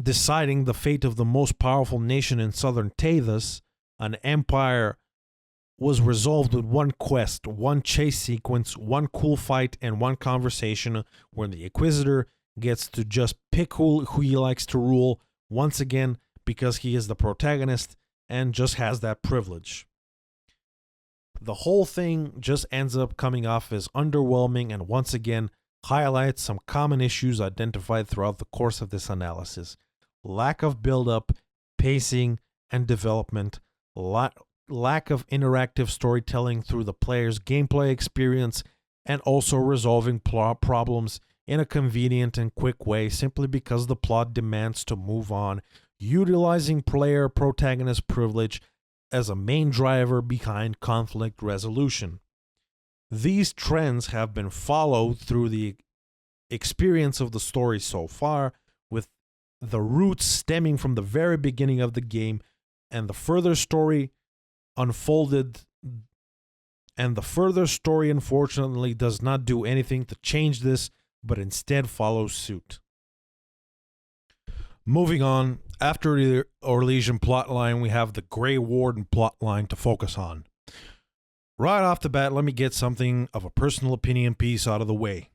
deciding the fate of the most powerful nation in southern Tathus, an empire, was resolved with one quest, one chase sequence, one cool fight, and one conversation where the Inquisitor gets to just pick who he likes to rule once again because he is the protagonist and just has that privilege. The whole thing just ends up coming off as underwhelming and once again highlights some common issues identified throughout the course of this analysis. Lack of build-up, pacing, and development, lack of interactive storytelling through the player's gameplay experience, and also resolving plot problems in a convenient and quick way simply because the plot demands to move on, utilizing player protagonist privilege as a main driver behind conflict resolution. These trends have been followed through the experience of the story so far, with the roots stemming from the very beginning of the game, and the further story unfolded, and the further story unfortunately does not do anything to change this, but instead follows suit. Moving on, after the Orlesian plotline, we have the Grey Warden plotline to focus on. Right off the bat, let me get something of a personal opinion piece out of the way.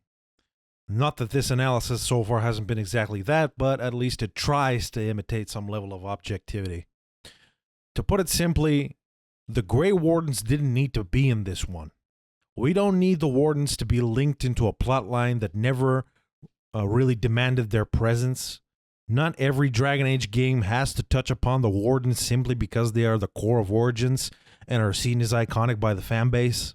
Not that this analysis so far hasn't been exactly that, but at least it tries to imitate some level of objectivity. To put it simply, the Grey Wardens didn't need to be in this one. We don't need the Wardens to be linked into a plotline that never really demanded their presence. Not every Dragon Age game has to touch upon the Wardens simply because they are the core of Origins and are seen as iconic by the fanbase.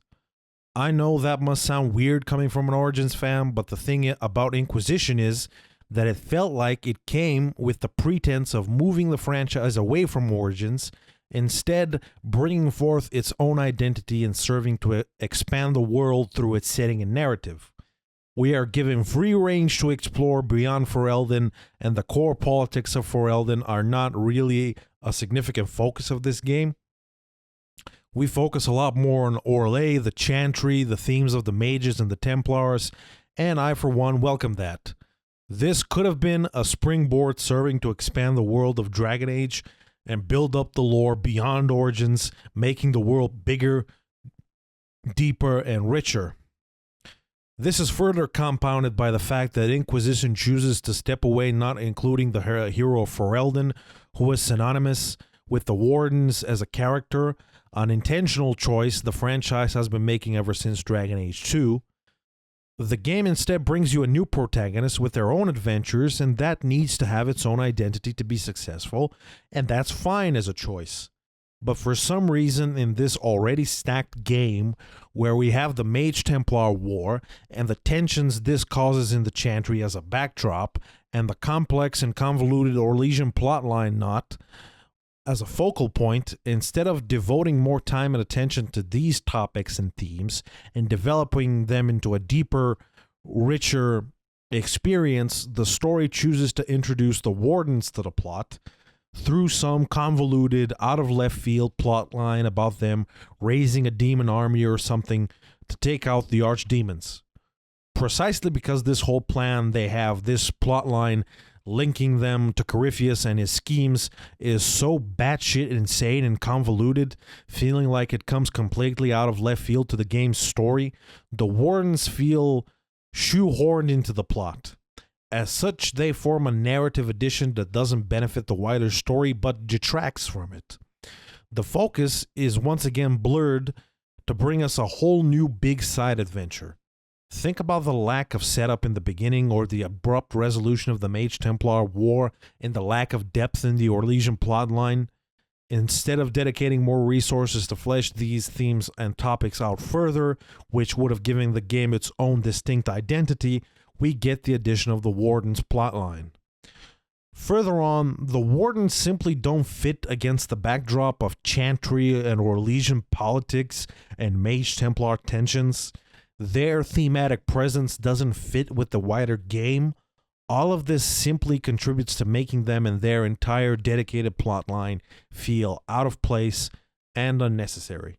I know that must sound weird coming from an Origins fan, but the thing about Inquisition is that it felt like it came with the pretense of moving the franchise away from Origins, instead bringing forth its own identity and serving to expand the world through its setting and narrative. We are given free range to explore beyond Ferelden, and the core politics of Ferelden are not really a significant focus of this game. We focus a lot more on Orlais, the Chantry, the themes of the Mages and the Templars, and I for one welcome that. This could have been a springboard serving to expand the world of Dragon Age and build up the lore beyond Origins, making the world bigger, deeper, and richer. This is further compounded by the fact that Inquisition chooses to step away, not including the hero Ferelden, who is synonymous with the Wardens as a character, an intentional choice the franchise has been making ever since Dragon Age 2. The game instead brings you a new protagonist with their own adventures, and that needs to have its own identity to be successful, and that's fine as a choice. But for some reason in this already stacked game, where we have the Mage-Templar War, and the tensions this causes in the Chantry as a backdrop, and the complex and convoluted Orlesian plotline knot as a focal point, instead of devoting more time and attention to these topics and themes, and developing them into a deeper, richer experience, the story chooses to introduce the Wardens to the plot, through some convoluted, out-of-left-field plotline about them raising a demon army or something to take out the archdemons. Precisely because this whole plan they have, this plotline linking them to Corypheus and his schemes, is so batshit insane and convoluted, feeling like it comes completely out of left field to the game's story, the Wardens feel shoehorned into the plot. As such, they form a narrative addition that doesn't benefit the wider story, but detracts from it. The focus is once again blurred to bring us a whole new big side adventure. Think about the lack of setup in the beginning, or the abrupt resolution of the Mage-Templar War, and the lack of depth in the Orlesian plotline. Instead of dedicating more resources to flesh these themes and topics out further, which would have given the game its own distinct identity, we get the addition of the Warden's plotline. Further on, the Wardens simply don't fit against the backdrop of Chantry and Orlesian politics and Mage Templar tensions. Their thematic presence doesn't fit with the wider game. All of this simply contributes to making them and their entire dedicated plotline feel out of place and unnecessary.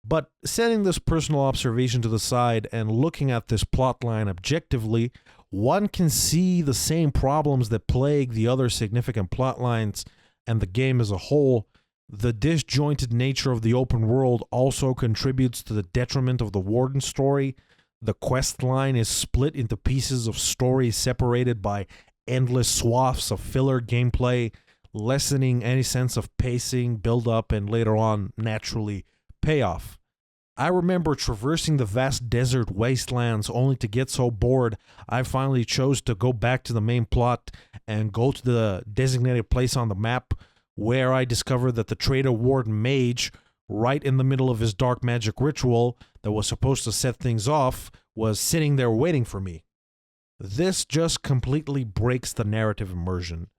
But setting this personal observation to the side and looking at this plotline objectively, one can see the same problems that plague the other significant plotlines and the game as a whole. The disjointed nature of the open world also contributes to the detriment of the Warden story. The quest line is split into pieces of story separated by endless swaths of filler gameplay, lessening any sense of pacing, build-up, and later on, naturally, payoff. I remember traversing the vast desert wastelands only to get so bored I finally chose to go back to the main plot and go to the designated place on the map where I discovered that the traitor Warden Mage, right in the middle of his dark magic ritual that was supposed to set things off, was sitting there waiting for me. This just completely breaks the narrative immersion.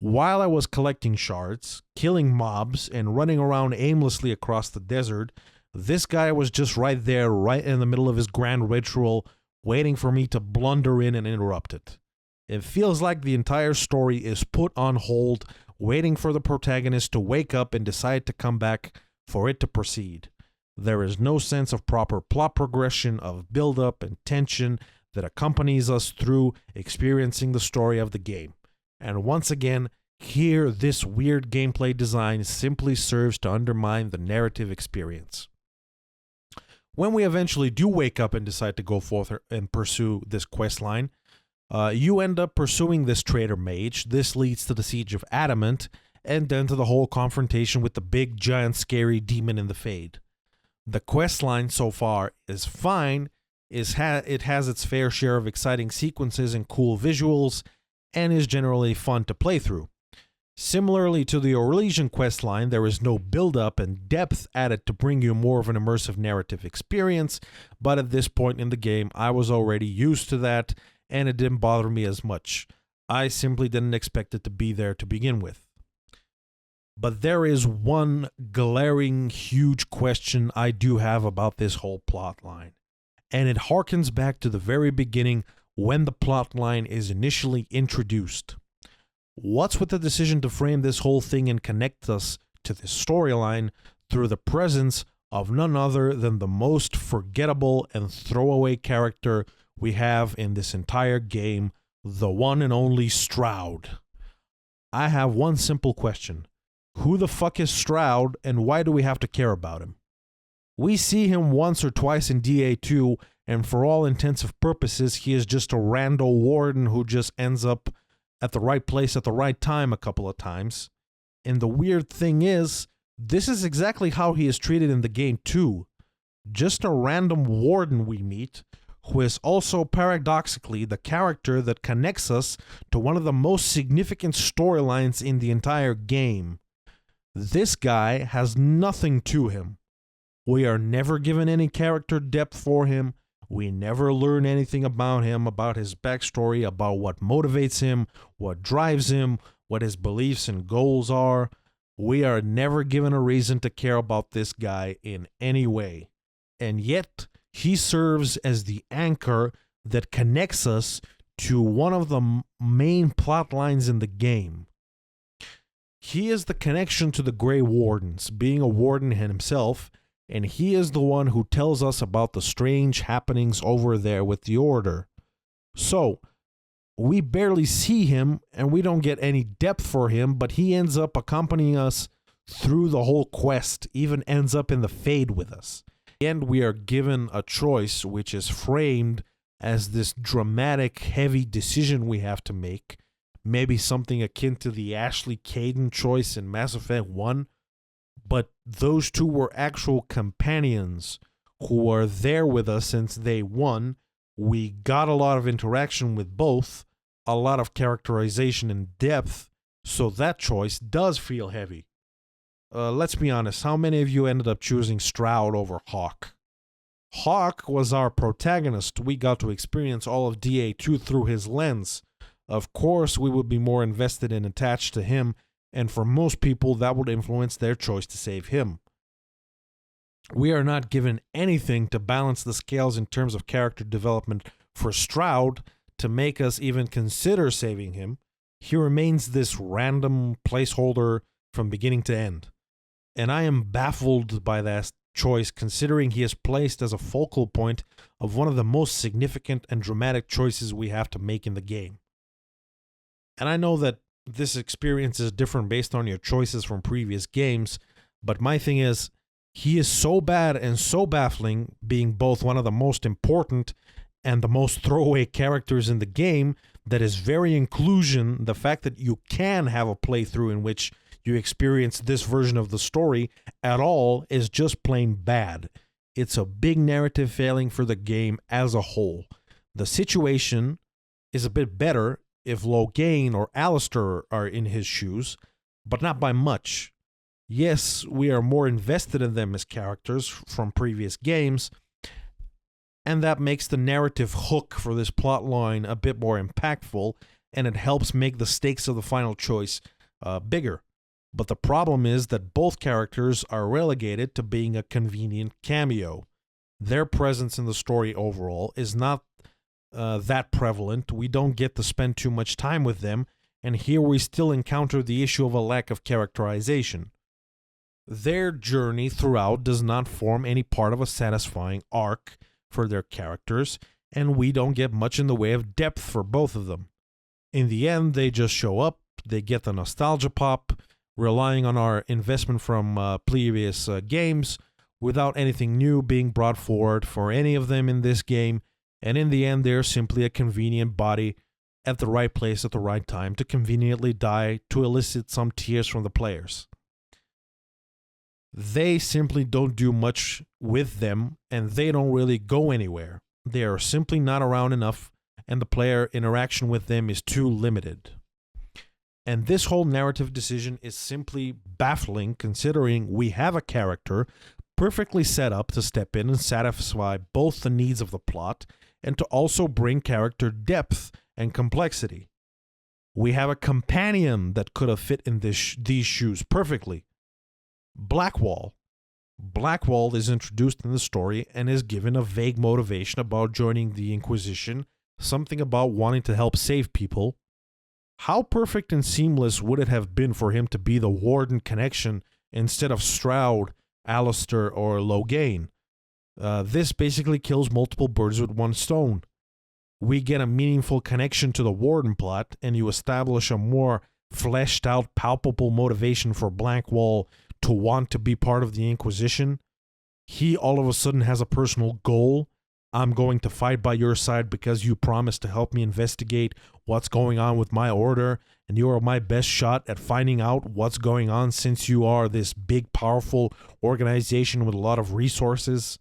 While I was collecting shards, killing mobs, and running around aimlessly across the desert, this guy was just right there, right in the middle of his grand ritual, waiting for me to blunder in and interrupt it. It feels like the entire story is put on hold, waiting for the protagonist to wake up and decide to come back for it to proceed. There is no sense of proper plot progression, of build-up and tension that accompanies us through experiencing the story of the game. And once again, here this weird gameplay design simply serves to undermine the narrative experience. When we eventually do wake up and decide to go forth and pursue this quest line, you end up pursuing this traitor mage. This leads to the Siege of Adamant, and then to the whole confrontation with the big, giant, scary demon in the Fade. The quest line so far is fine. It has its fair share of exciting sequences and cool visuals, and is generally fun to play through. Similarly to the Orlesian questline, there is no build-up and depth added to bring you more of an immersive narrative experience, but at this point in the game, I was already used to that, and it didn't bother me as much. I simply didn't expect it to be there to begin with. But there is one glaring, huge question I do have about this whole plotline, and it harkens back to the very beginning when the plotline is initially introduced. What's with the decision to frame this whole thing and connect us to this storyline through the presence of none other than the most forgettable and throwaway character we have in this entire game, the one and only Stroud? I have one simple question. Who the fuck is Stroud, and why do we have to care about him? We see him once or twice in DA2, and for all intents and purposes, he is just a rando warden who just ends up at the right place at the right time a couple of times. And the weird thing is, this is exactly how he is treated in the game too. Just a random warden we meet, who is also paradoxically the character that connects us to one of the most significant storylines in the entire game. This guy has nothing to him. We are never given any character depth for him. We never learn anything about him, about his backstory, about what motivates him, what drives him, what his beliefs and goals are. We are never given a reason to care about this guy in any way. And yet, he serves as the anchor that connects us to one of the main plot lines in the game. He is the connection to the Grey Wardens, being a warden himself, and he is the one who tells us about the strange happenings over there with the Order. So, we barely see him, and we don't get any depth for him, but he ends up accompanying us through the whole quest, even ends up in the Fade with us. And we are given a choice which is framed as this dramatic, heavy decision we have to make, maybe something akin to the Ashley Caden choice in Mass Effect 1, but those two were actual companions who are there with us since day one. We got a lot of interaction with both, a lot of characterization and depth, so that choice does feel heavy. let's be honest, how many of you ended up choosing Stroud over Hawk? Hawk was our protagonist. We got to experience all of DA2 through his lens. Of course, we would be more invested and attached to him, and for most people, that would influence their choice to save him. We are not given anything to balance the scales in terms of character development for Stroud to make us even consider saving him. He remains this random placeholder from beginning to end. And I am baffled by that choice, considering he is placed as a focal point of one of the most significant and dramatic choices we have to make in the game. And I know that this experience is different based on your choices from previous games, but my thing is, he is so bad and so baffling, being both one of the most important and the most throwaway characters in the game, that is very inclusion. The fact that you can have a playthrough in which you experience this version of the story at all is just plain bad. It's a big narrative failing for the game as a whole. The situation is a bit better if Logain or Alistair are in his shoes, but not by much. Yes, we are more invested in them as characters from previous games, and that makes the narrative hook for this plotline a bit more impactful, and it helps make the stakes of the final choice bigger. But the problem is that both characters are relegated to being a convenient cameo. Their presence in the story overall is not that prevalent. We don't get to spend too much time with them, and here we still encounter the issue of a lack of characterization. Their journey throughout does not form any part of a satisfying arc for their characters, and we don't get much in the way of depth for both of them. In the end, they just show up, they get the nostalgia pop, relying on our investment from previous games, without anything new being brought forward for any of them in this game, and in the end, they're simply a convenient body at the right place at the right time to conveniently die to elicit some tears from the players. They simply don't do much with them, and they don't really go anywhere. They are simply not around enough, and the player interaction with them is too limited. And this whole narrative decision is simply baffling, considering we have a character perfectly set up to step in and satisfy both the needs of the plot and to also bring character depth and complexity. We have a companion that could have fit in these shoes perfectly. Blackwall. Blackwall is introduced in the story and is given a vague motivation about joining the Inquisition, something about wanting to help save people. How perfect and seamless would it have been for him to be the Warden connection instead of Stroud, Alistair, or Logain? This basically kills multiple birds with one stone. We get a meaningful connection to the Warden plot, and you establish a more fleshed out, palpable motivation for Blackwall to want to be part of the Inquisition. He all of a sudden has a personal goal. I'm going to fight by your side because you promised to help me investigate what's going on with my order, and you are my best shot at finding out what's going on since you are this big, powerful organization with a lot of resources.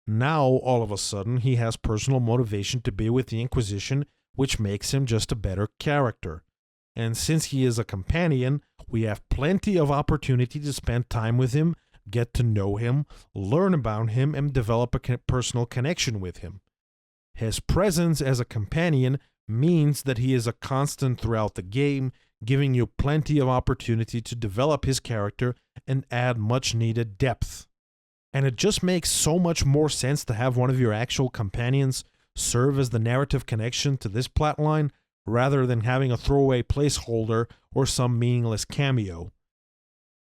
Now, all of a sudden, he has personal motivation to be with the Inquisition, which makes him just a better character. And since he is a companion, we have plenty of opportunity to spend time with him, get to know him, learn about him, and develop a personal connection with him. His presence as a companion means that he is a constant throughout the game, giving you plenty of opportunity to develop his character and add much needed depth. And it just makes so much more sense to have one of your actual companions serve as the narrative connection to this plotline rather than having a throwaway placeholder or some meaningless cameo.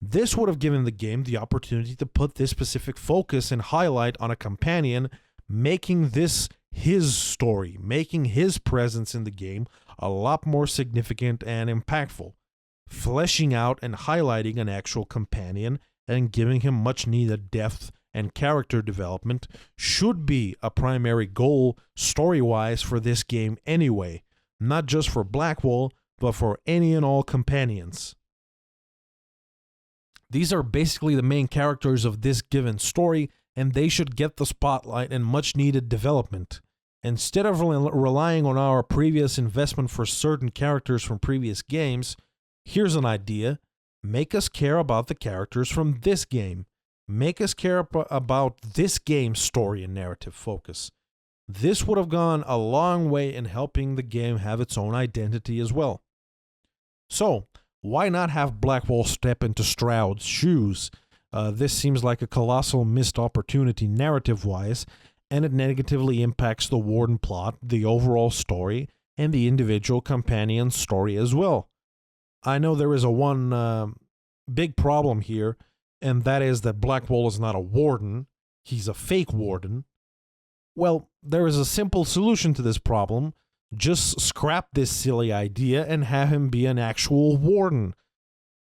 This would have given the game the opportunity to put this specific focus and highlight on a companion, making this his story, making his presence in the game a lot more significant and impactful, fleshing out and highlighting an actual companion and giving him much needed depth and character development should be a primary goal story-wise for this game anyway, not just for Blackwall, but for any and all companions. These are basically the main characters of this given story, and they should get the spotlight and much needed development. Instead of relying on our previous investment for certain characters from previous games, here's an idea. Make us care about the characters from this game. Make us care about this game's story and narrative focus. This would have gone a long way in helping the game have its own identity as well. So, why not have Blackwall step into Stroud's shoes? This seems like a colossal missed opportunity narrative-wise, and it negatively impacts the Warden plot, the overall story, and the individual companion's story as well. I know there is one big problem here, and that is that Blackwall is not a warden, he's a fake warden. Well, there is a simple solution to this problem. Just scrap this silly idea and have him be an actual warden.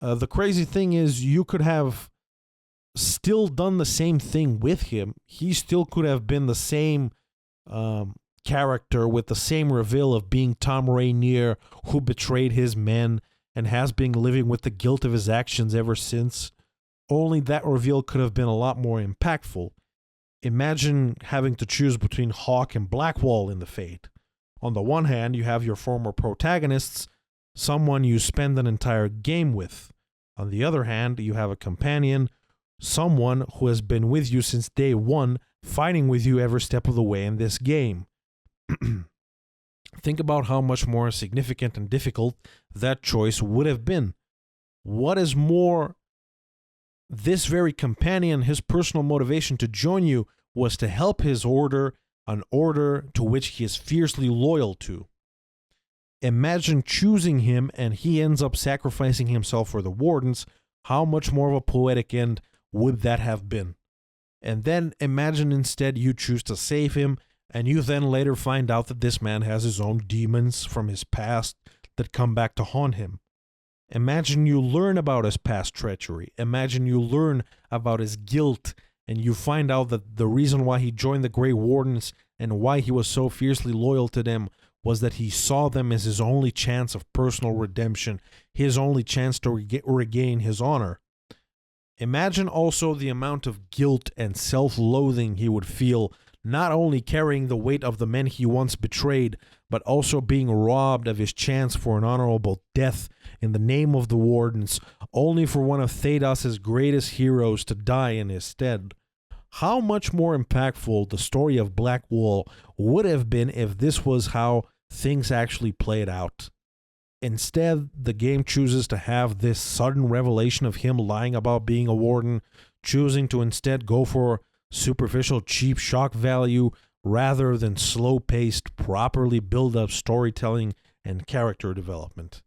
The crazy thing is, you could have still done the same thing with him. He still could have been the same character with the same reveal of being Tom Rainier, who betrayed his men and has been living with the guilt of his actions ever since. Only that reveal could have been a lot more impactful. Imagine having to choose between Hawk and Blackwall in the Fate. On the one hand, you have your former protagonists, someone you spend an entire game with. On the other hand, you have a companion, someone who has been with you since day one, fighting with you every step of the way in this game. Think about how much more significant and difficult that choice would have been. What is more, this very companion, his personal motivation to join you was to help his order, an order to which he is fiercely loyal to. Imagine choosing him and he ends up sacrificing himself for the Wardens. How much more of a poetic end would that have been? And then imagine instead you choose to save him, and you then later find out that this man has his own demons from his past that come back to haunt him. Imagine you learn about his past treachery. Imagine you learn about his guilt, and you find out that the reason why he joined the Grey Wardens and why he was so fiercely loyal to them was that he saw them as his only chance of personal redemption, his only chance to regain his honor. Imagine also the amount of guilt and self-loathing he would feel, not only carrying the weight of the men he once betrayed, but also being robbed of his chance for an honorable death in the name of the Wardens, only for one of Thedas's greatest heroes to die in his stead. How much more impactful the story of Blackwall would have been if this was how things actually played out. Instead, the game chooses to have this sudden revelation of him lying about being a warden, choosing to instead go for superficial cheap shock value rather than slow-paced, properly built-up storytelling and character development.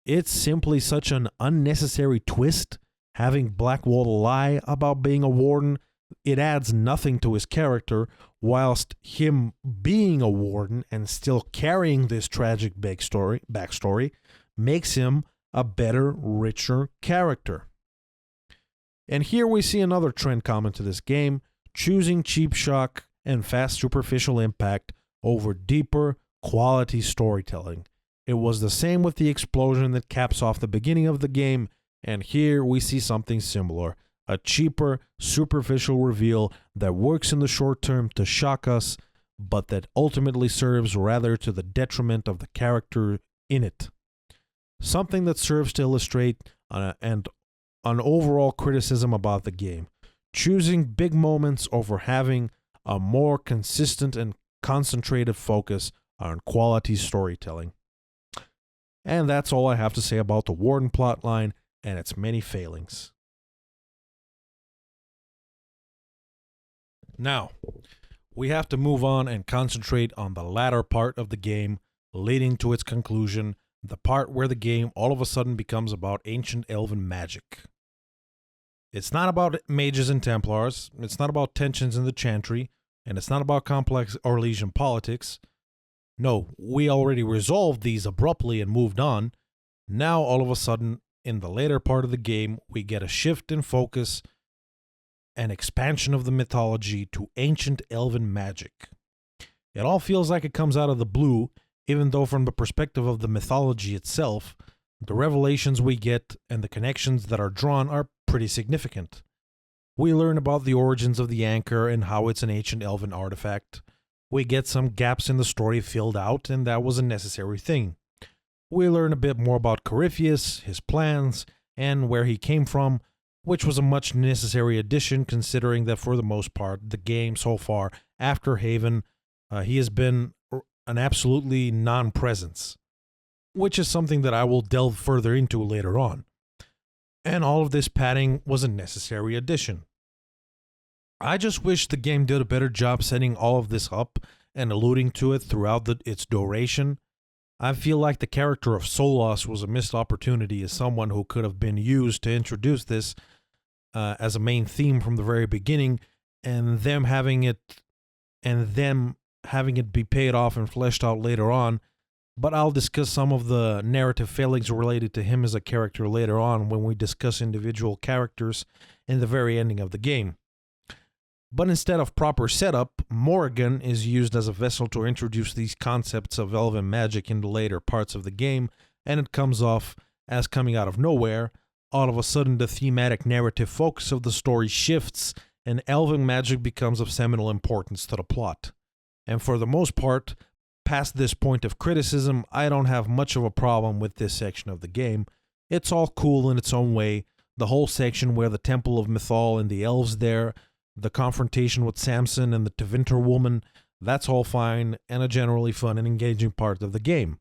It's simply such an unnecessary twist, having Blackwall lie about being a warden. It adds nothing to his character, whilst him being a warden and still carrying this tragic backstory makes him a better, richer character. And here we see another trend common to this game, choosing cheap shock and fast superficial impact over deeper, quality storytelling. It was the same with the explosion that caps off the beginning of the game, and here we see something similar. A cheaper, superficial reveal that works in the short term to shock us, but that ultimately serves rather to the detriment of the character in it. Something that serves to illustrate an overall criticism about the game. Choosing big moments over having a more consistent and concentrated focus on quality storytelling. And that's all I have to say about the Warden plotline and its many failings. Now, we have to move on and concentrate on the latter part of the game, leading to its conclusion, the part where the game all of a sudden becomes about ancient elven magic. It's not about mages and Templars, it's not about tensions in the Chantry, and it's not about complex Orlesian politics. No, we already resolved these abruptly and moved on. Now, all of a sudden, in the later part of the game, we get a shift in focus, an expansion of the mythology to ancient elven magic. It all feels like it comes out of the blue, even though from the perspective of the mythology itself, the revelations we get and the connections that are drawn are pretty significant. We learn about the origins of the anchor and how it's an ancient elven artifact. We get some gaps in the story filled out, and that was a necessary thing. We learn a bit more about Corypheus, his plans, and where he came from, which was a much necessary addition considering that for the most part, the game so far, after Haven, he has been an absolutely non-presence, which is something that I will delve further into later on. And all of this padding was a necessary addition. I just wish the game did a better job setting all of this up and alluding to it throughout its duration. I feel like the character of Solas was a missed opportunity as someone who could have been used to introduce this as a main theme from the very beginning, and them having it be paid off and fleshed out later on. But I'll discuss some of the narrative failings related to him as a character later on when we discuss individual characters in the very ending of the game. But instead of proper setup, Morrigan is used as a vessel to introduce these concepts of elven magic in the later parts of the game, and it comes off as coming out of nowhere. All of a sudden, the thematic narrative focus of the story shifts, and elven magic becomes of seminal importance to the plot. And for the most part, past this point of criticism, I don't have much of a problem with this section of the game. It's all cool in its own way. The whole section where the Temple of Mythal and the elves there, the confrontation with Samson and the Tevinter woman, that's all fine and a generally fun and engaging part of the game.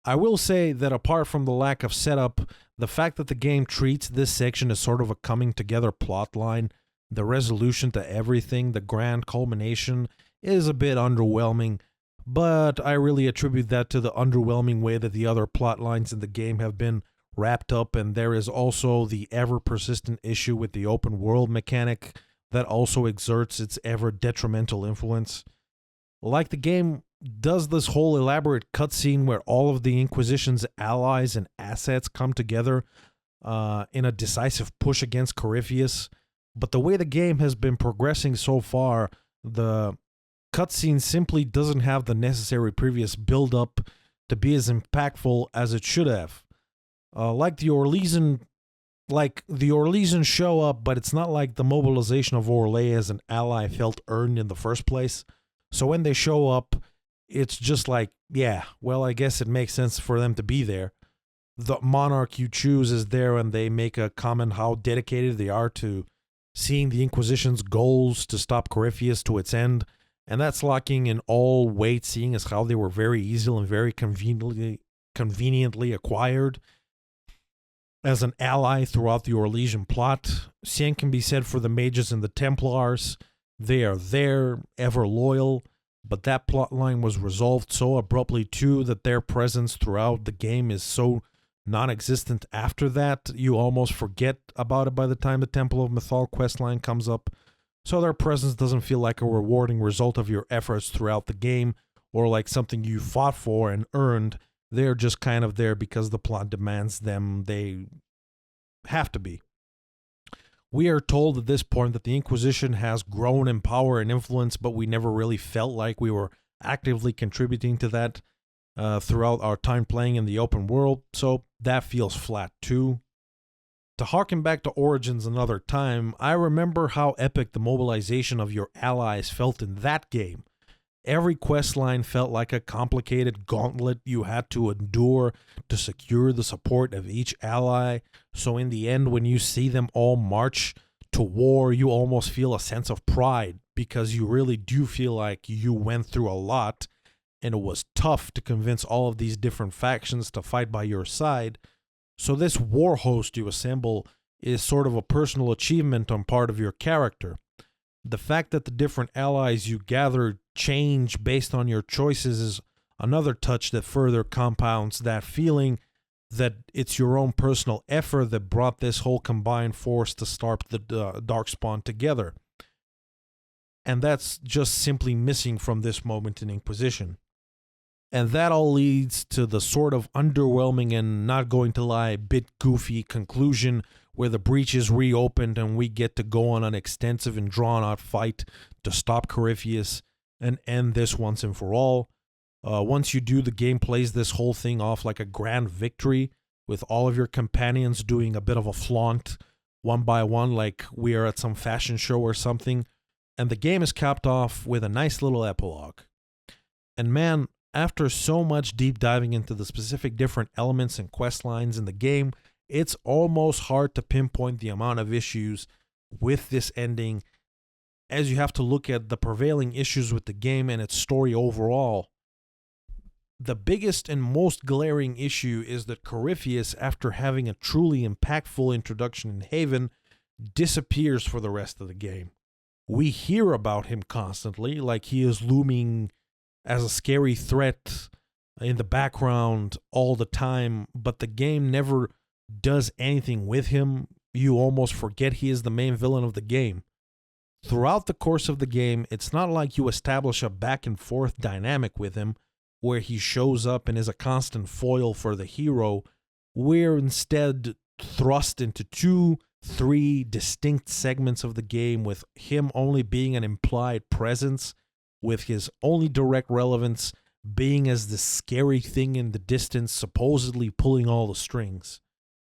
I will say that apart from the lack of setup, the fact that the game treats this section as sort of a coming together plot line, the resolution to everything, the grand culmination, is a bit underwhelming, but I really attribute that to the underwhelming way that the other plot lines in the game have been wrapped up, and there is also the ever-persistent issue with the open world mechanic that also exerts its ever detrimental influence. Like, the game does this whole elaborate cutscene where all of the Inquisition's allies and assets come together in a decisive push against Corypheus, but the way the game has been progressing so far, the cutscene simply doesn't have the necessary previous build-up to be as impactful as it should have. Like the Orlesian show up, but it's not like the mobilization of Orlais as an ally felt earned in the first place. So when they show up, it's just like, yeah, well, I guess it makes sense for them to be there. The monarch you choose is there, and they make a comment how dedicated they are to seeing the Inquisition's goals to stop Corypheus to its end, and that's lacking in all weight, seeing as how they were very easily and very conveniently acquired as an ally throughout the Orlesian plot. Same can be said for the mages and the Templars. They are there, ever loyal, but that plotline was resolved so abruptly too that their presence throughout the game is so non-existent after that, you almost forget about it by the time the Temple of Mythal questline comes up. So their presence doesn't feel like a rewarding result of your efforts throughout the game, or like something you fought for and earned. They're just kind of there because the plot demands them. They have to be. We are told at this point that the Inquisition has grown in power and influence, but we never really felt like we were actively contributing to that throughout our time playing in the open world, so that feels flat too. To harken back to Origins another time, I remember how epic the mobilization of your allies felt in that game. Every questline felt like a complicated gauntlet you had to endure to secure the support of each ally, so in the end when you see them all march to war, you almost feel a sense of pride, because you really do feel like you went through a lot, and it was tough to convince all of these different factions to fight by your side. So this war host you assemble is sort of a personal achievement on part of your character. The fact that the different allies you gather change based on your choices is another touch that further compounds that feeling that it's your own personal effort that brought this whole combined force to start the Darkspawn together. And that's just simply missing from this moment in Inquisition. And that all leads to the sort of underwhelming and, not going to lie, bit goofy conclusion where the breach is reopened and we get to go on an extensive and drawn-out fight to stop Corypheus and end this once and for all. Once you do, the game plays this whole thing off like a grand victory, with all of your companions doing a bit of a flaunt one by one like we are at some fashion show or something, and the game is capped off with a nice little epilogue. And man, after so much deep diving into the specific different elements and quest lines in the game, It's almost hard to pinpoint the amount of issues with this ending, as you have to look at the prevailing issues with the game and its story overall. The biggest and most glaring issue is that Corypheus, after having a truly impactful introduction in Haven, disappears for the rest of the game. We hear about him constantly, like he is looming as a scary threat in the background all the time, but the game never does anything with him. You almost forget he is the main villain of the game. Throughout the course of the game, it's not like you establish a back and forth dynamic with him where he shows up and is a constant foil for the hero. We're instead thrust into 2-3 distinct segments of the game, with him only being an implied presence, with his only direct relevance being as the scary thing in the distance, supposedly pulling all the strings.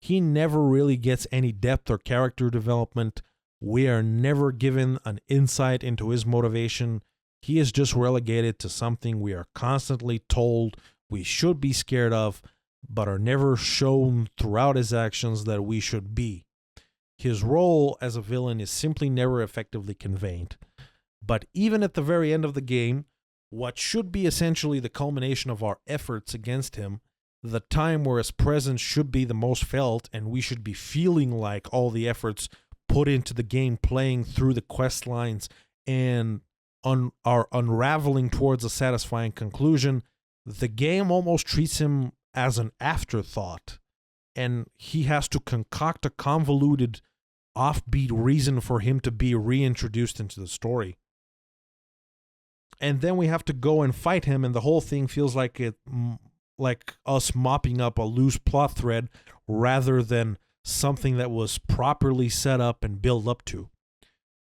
He never really gets any depth or character development. We are never given an insight into his motivation. He is just relegated to something we are constantly told we should be scared of, but are never shown throughout his actions that we should be. His role as a villain is simply never effectively conveyed. But even at the very end of the game, what should be essentially the culmination of our efforts against him, the time where his presence should be the most felt and we should be feeling like all the efforts put into the game playing through the quest lines and are unraveling towards a satisfying conclusion, the game almost treats him as an afterthought, and he has to concoct a convoluted, offbeat reason for him to be reintroduced into the story. And then we have to go and fight him, and the whole thing feels like us mopping up a loose plot thread rather than something that was properly set up and built up to.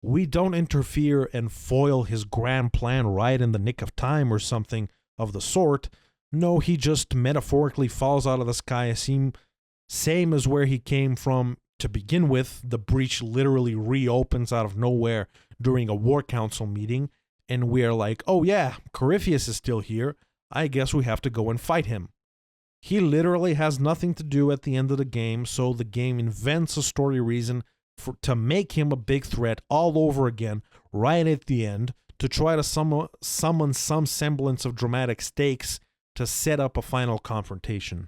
We don't interfere and foil his grand plan right in the nick of time or something of the sort. No, he just metaphorically falls out of the sky, same as where he came from to begin with. The breach literally reopens out of nowhere during a war council meeting, and we're like, oh yeah, Corypheus is still here. I guess we have to go and fight him. He literally has nothing to do at the end of the game, so the game invents a story reason to make him a big threat all over again right at the end, to try to summon some semblance of dramatic stakes to set up a final confrontation.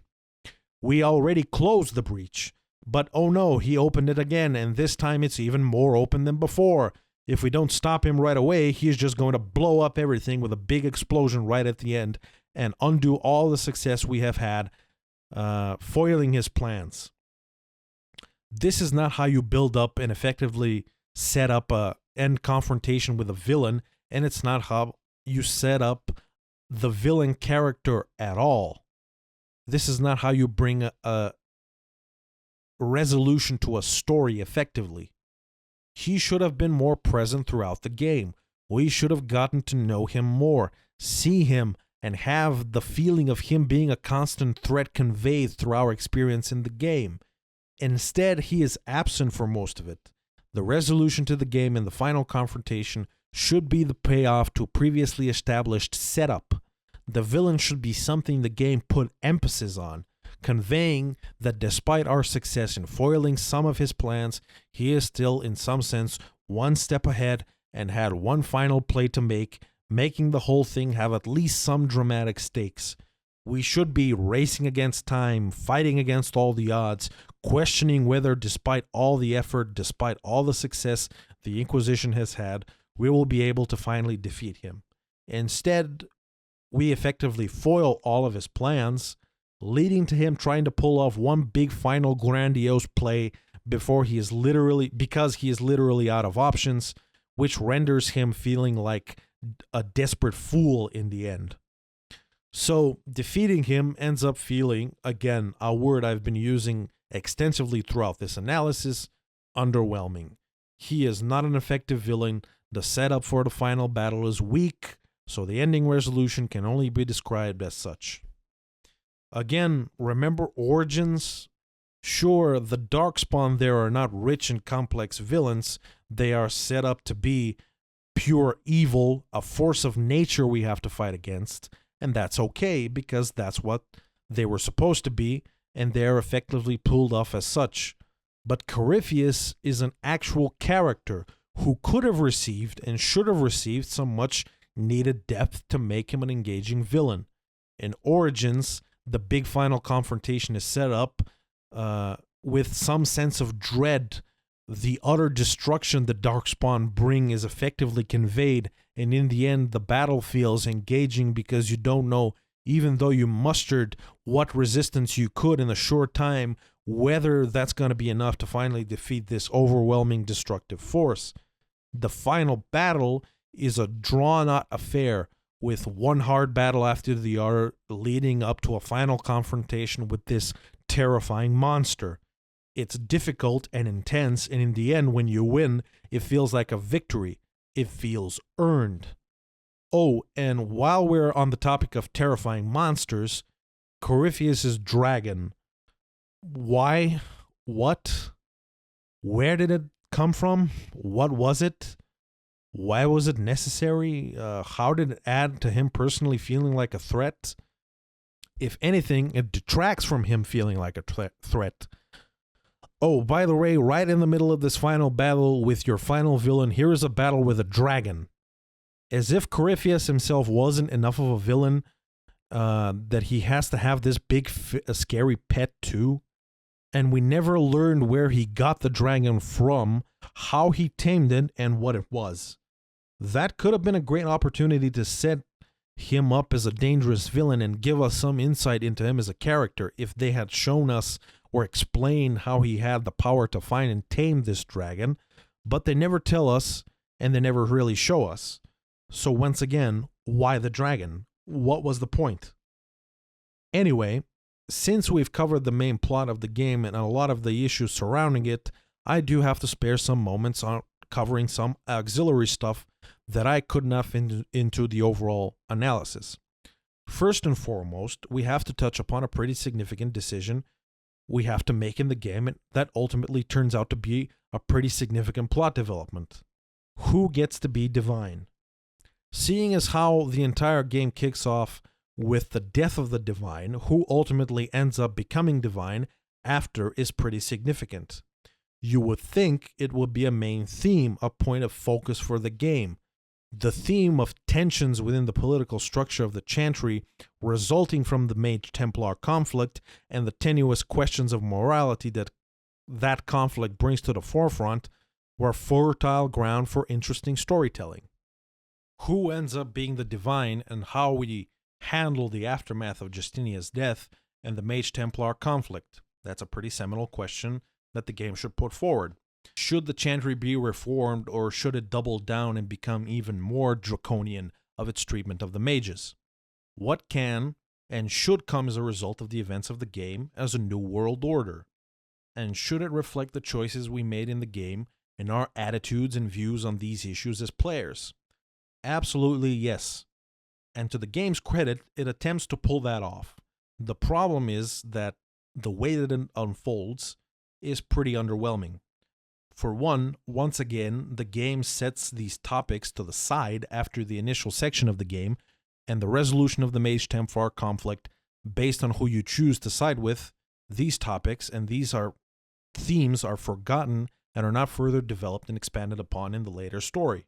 We already closed the breach, but oh no, he opened it again, and this time it's even more open than before. If we don't stop him right away, he's just going to blow up everything with a big explosion right at the end and undo all the success we have had foiling his plans. This is not how you build up and effectively set up a end confrontation with a villain, and it's not how you set up the villain character at all. This is not how you bring a resolution to a story effectively. He should have been more present throughout the game. We should have gotten to know him more, see him, and have the feeling of him being a constant threat conveyed through our experience in the game. Instead, he is absent for most of it. The resolution to the game in the final confrontation should be the payoff to a previously established setup. The villain should be something the game put emphasis on, conveying that despite our success in foiling some of his plans, he is still, in some sense, one step ahead and had one final play to make, making the whole thing have at least some dramatic stakes. We should be racing against time, fighting against all the odds, questioning whether, despite all the effort, despite all the success the Inquisition has had, we will be able to finally defeat him. Instead, we effectively foil all of his plans, leading to him trying to pull off one big final grandiose play because he is literally out of options, which renders him feeling like a desperate fool in the end. So defeating him ends up feeling, again, a word I've been using extensively throughout this analysis, underwhelming. He is not an effective villain. The setup for the final battle is weak, so the ending resolution can only be described as such. Again, remember Origins? Sure, the Darkspawn there are not rich and complex villains. They are set up to be pure evil, a force of nature we have to fight against, and that's okay because that's what they were supposed to be, and they are effectively pulled off as such. But Corypheus is an actual character who could have received and should have received some much needed depth to make him an engaging villain. In Origins, the big final confrontation is set up with some sense of dread. The utter destruction the Darkspawn bring is effectively conveyed, and in the end, the battle feels engaging because you don't know, even though you mustered what resistance you could in a short time, whether that's going to be enough to finally defeat this overwhelming destructive force. The final battle is a drawn-out affair, with one hard battle after the other leading up to a final confrontation with this terrifying monster. It's difficult and intense, and in the end, when you win, it feels like a victory. It feels earned. Oh, and while we're on the topic of terrifying monsters, Corypheus' dragon. Why? What? Where did it come from? What was it? Why was it necessary? How did it add to him personally feeling like a threat? If anything, it detracts from him feeling like a threat. Oh, by the way, right in the middle of this final battle with your final villain, here is a battle with a dragon. As if Corypheus himself wasn't enough of a villain, that he has to have this big, scary pet too. And we never learned where he got the dragon from, how he tamed it, and what it was. That could have been a great opportunity to set him up as a dangerous villain and give us some insight into him as a character if they had shown us or explained how he had the power to find and tame this dragon, but they never tell us and they never really show us. So once again, why the dragon? What was the point? Anyway, since we've covered the main plot of the game and a lot of the issues surrounding it, I do have to spare some moments on covering some auxiliary stuff that I could not fit into the overall analysis. First and foremost, we have to touch upon a pretty significant decision we have to make in the game that ultimately turns out to be a pretty significant plot development. Who gets to be divine? Seeing as how the entire game kicks off with the death of the divine, who ultimately ends up becoming divine after is pretty significant. You would think it would be a main theme, a point of focus for the game. The theme of tensions within the political structure of the Chantry resulting from the Mage-Templar conflict and the tenuous questions of morality that conflict brings to the forefront were fertile ground for interesting storytelling. Who ends up being the divine and how we handle the aftermath of Justinia's death and the Mage-Templar conflict? That's a pretty seminal question that the game should put forward. Should the Chantry be reformed, or should it double down and become even more draconian of its treatment of the mages? What can and should come as a result of the events of the game as a new world order? And should it reflect the choices we made in the game and our attitudes and views on these issues as players? Absolutely yes. And to the game's credit, it attempts to pull that off. The problem is that the way that it unfolds is pretty underwhelming. For one, once again, the game sets these topics to the side after the initial section of the game, and the resolution of the Mage-Templar conflict, based on who you choose to side with, these topics and these themes are forgotten and are not further developed and expanded upon in the later story.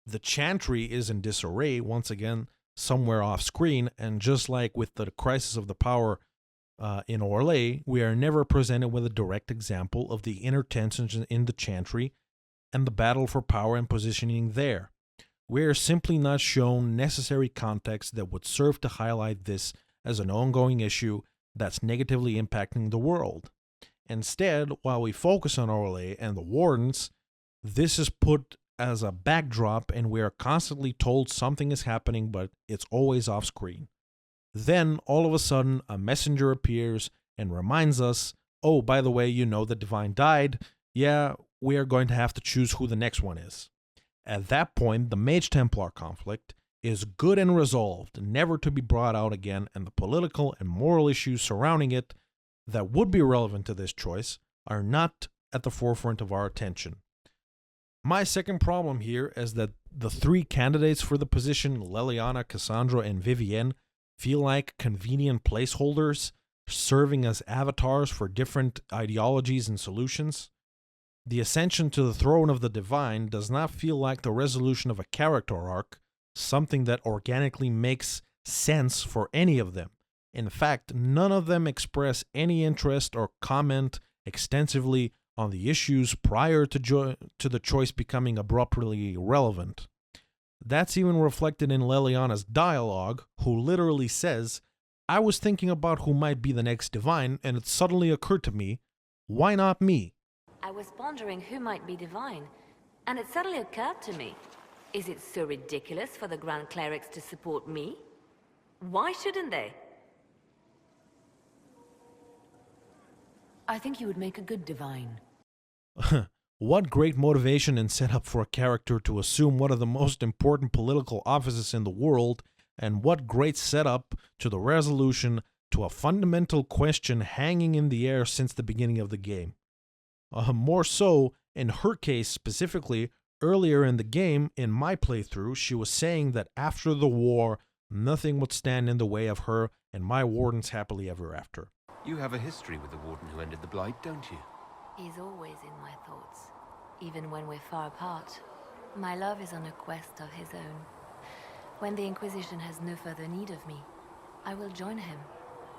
The Chantry is in disarray, once again, somewhere off screen, and just like with the crisis of the power in Orlais, we are never presented with a direct example of the inner tensions in the Chantry and the battle for power and positioning there. We are simply not shown necessary context that would serve to highlight this as an ongoing issue that's negatively impacting the world. Instead, while we focus on Orlais and the Wardens, this is put as a backdrop and we are constantly told something is happening, but it's always off screen. Then, all of a sudden, a messenger appears and reminds us, oh, by the way, you know the Divine died. Yeah, we are going to have to choose who the next one is. At that point, the Mage-Templar conflict is good and resolved, never to be brought out again, and the political and moral issues surrounding it that would be relevant to this choice are not at the forefront of our attention. My second problem here is that the three candidates for the position, Leliana, Cassandra, and Vivienne, feel like convenient placeholders serving as avatars for different ideologies and solutions. The ascension to the throne of the divine does not feel like the resolution of a character arc, something that organically makes sense for any of them. In fact, none of them express any interest or comment extensively on the issues prior to the choice becoming abruptly relevant. That's even reflected in Leliana's dialogue, who literally says, "I was thinking about who might be the next divine, and it suddenly occurred to me, why not me?" I was pondering who might be divine, and it suddenly occurred to me. Is it so ridiculous for the Grand Clerics to support me? Why shouldn't they? I think you would make a good divine. What great motivation and setup for a character to assume one of the most important political offices in the world, and what great setup to the resolution to a fundamental question hanging in the air since the beginning of the game. More so, in her case specifically, earlier in the game, in my playthrough, she was saying that after the war, nothing would stand in the way of her and my wardens happily ever after. You have a history with the warden who ended the Blight, don't you? He's always in my thoughts, even when we're far apart. My love is on a quest of his own. When the Inquisition has no further need of me, I will join him,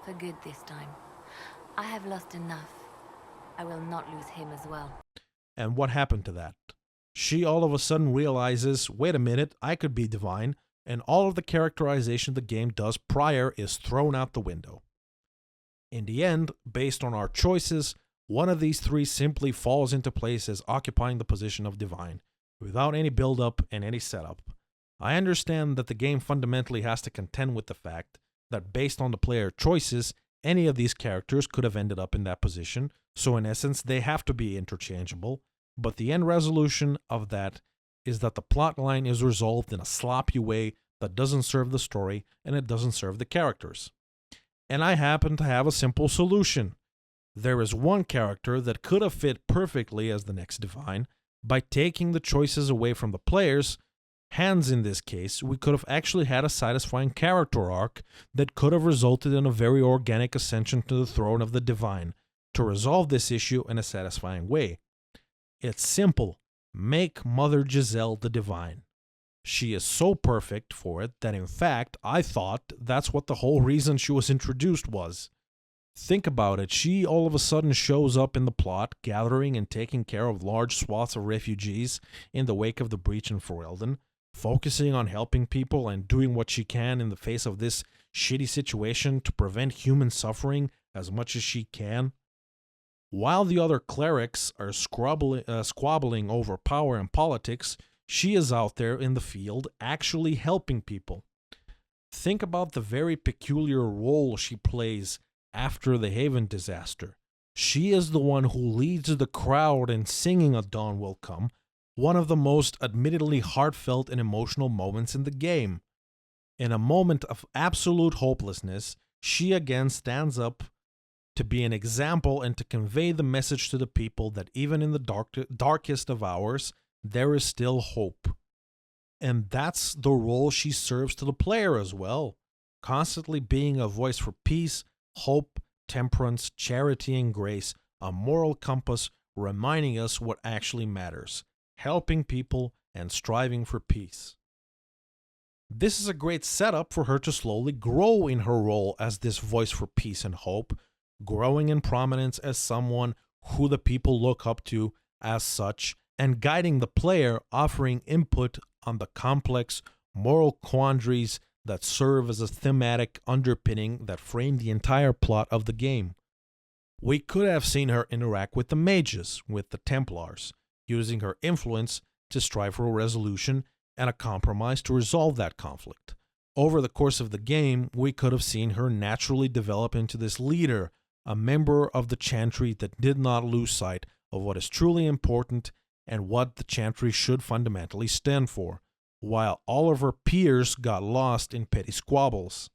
for good this time. I have lost enough. I will not lose him as well. And what happened to that? She all of a sudden realizes, wait a minute, I could be divine, and all of the characterization the game does prior is thrown out the window. In the end, based on our choices, one of these three simply falls into place as occupying the position of divine, without any build-up and any setup. I understand that the game fundamentally has to contend with the fact that based on the player choices, any of these characters could have ended up in that position, so in essence they have to be interchangeable, but the end resolution of that is that the plot line is resolved in a sloppy way that doesn't serve the story and it doesn't serve the characters. And I happen to have a simple solution. There is one character that could have fit perfectly as the next divine. By taking the choices away from the players' hands in this case, we could have actually had a satisfying character arc that could have resulted in a very organic ascension to the throne of the divine, to resolve this issue in a satisfying way. It's simple. Make Mother Giselle the divine. She is so perfect for it that in fact I thought that's what the whole reason she was introduced was. Think about it, she all of a sudden shows up in the plot, gathering and taking care of large swaths of refugees in the wake of the breach in Ferelden, focusing on helping people and doing what she can in the face of this shitty situation to prevent human suffering as much as she can. While the other clerics are squabbling over power and politics, she is out there in the field actually helping people. Think about the very peculiar role she plays after the Haven disaster. She is the one who leads the crowd in singing A Dawn Will Come, one of the most admittedly heartfelt and emotional moments in the game. In a moment of absolute hopelessness, she again stands up to be an example and to convey the message to the people that even in the darkest of hours, there is still hope. And that's the role she serves to the player as well, constantly being a voice for peace, hope, temperance, charity, and grace, a moral compass reminding us what actually matters, helping people and striving for peace. This is a great setup for her to slowly grow in her role as this voice for peace and hope, growing in prominence as someone who the people look up to as such, and guiding the player, offering input on the complex moral quandaries that serve as a thematic underpinning that frame the entire plot of the game. We could have seen her interact with the mages, with the Templars, using her influence to strive for a resolution and a compromise to resolve that conflict. Over the course of the game, we could have seen her naturally develop into this leader, a member of the Chantry that did not lose sight of what is truly important and what the Chantry should fundamentally stand for, while all of her peers got lost in petty squabbles.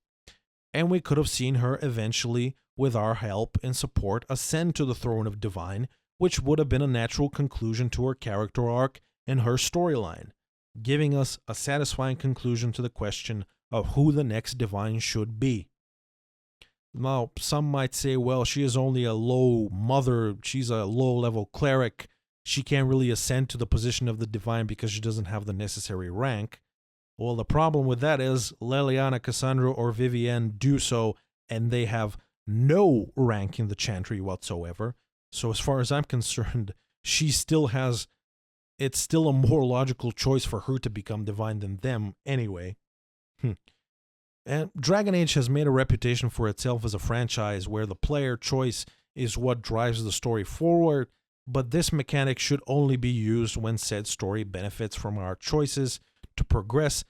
And we could have seen her eventually, with our help and support, ascend to the throne of divine, which would have been a natural conclusion to her character arc and her storyline, giving us a satisfying conclusion to the question of who the next divine should be. Now, some might say, well, she is only a low mother, she's a low-level cleric, she can't really ascend to the position of the divine because she doesn't have the necessary rank. Well, the problem with that is Leliana, Cassandra, or Vivienne do so, and they have no rank in the chantry whatsoever. So as far as I'm concerned, it's still a more logical choice for her to become divine than them anyway. And Dragon Age has made a reputation for itself as a franchise where the player choice is what drives the story forward, but this mechanic should only be used when said story benefits from our choices to progress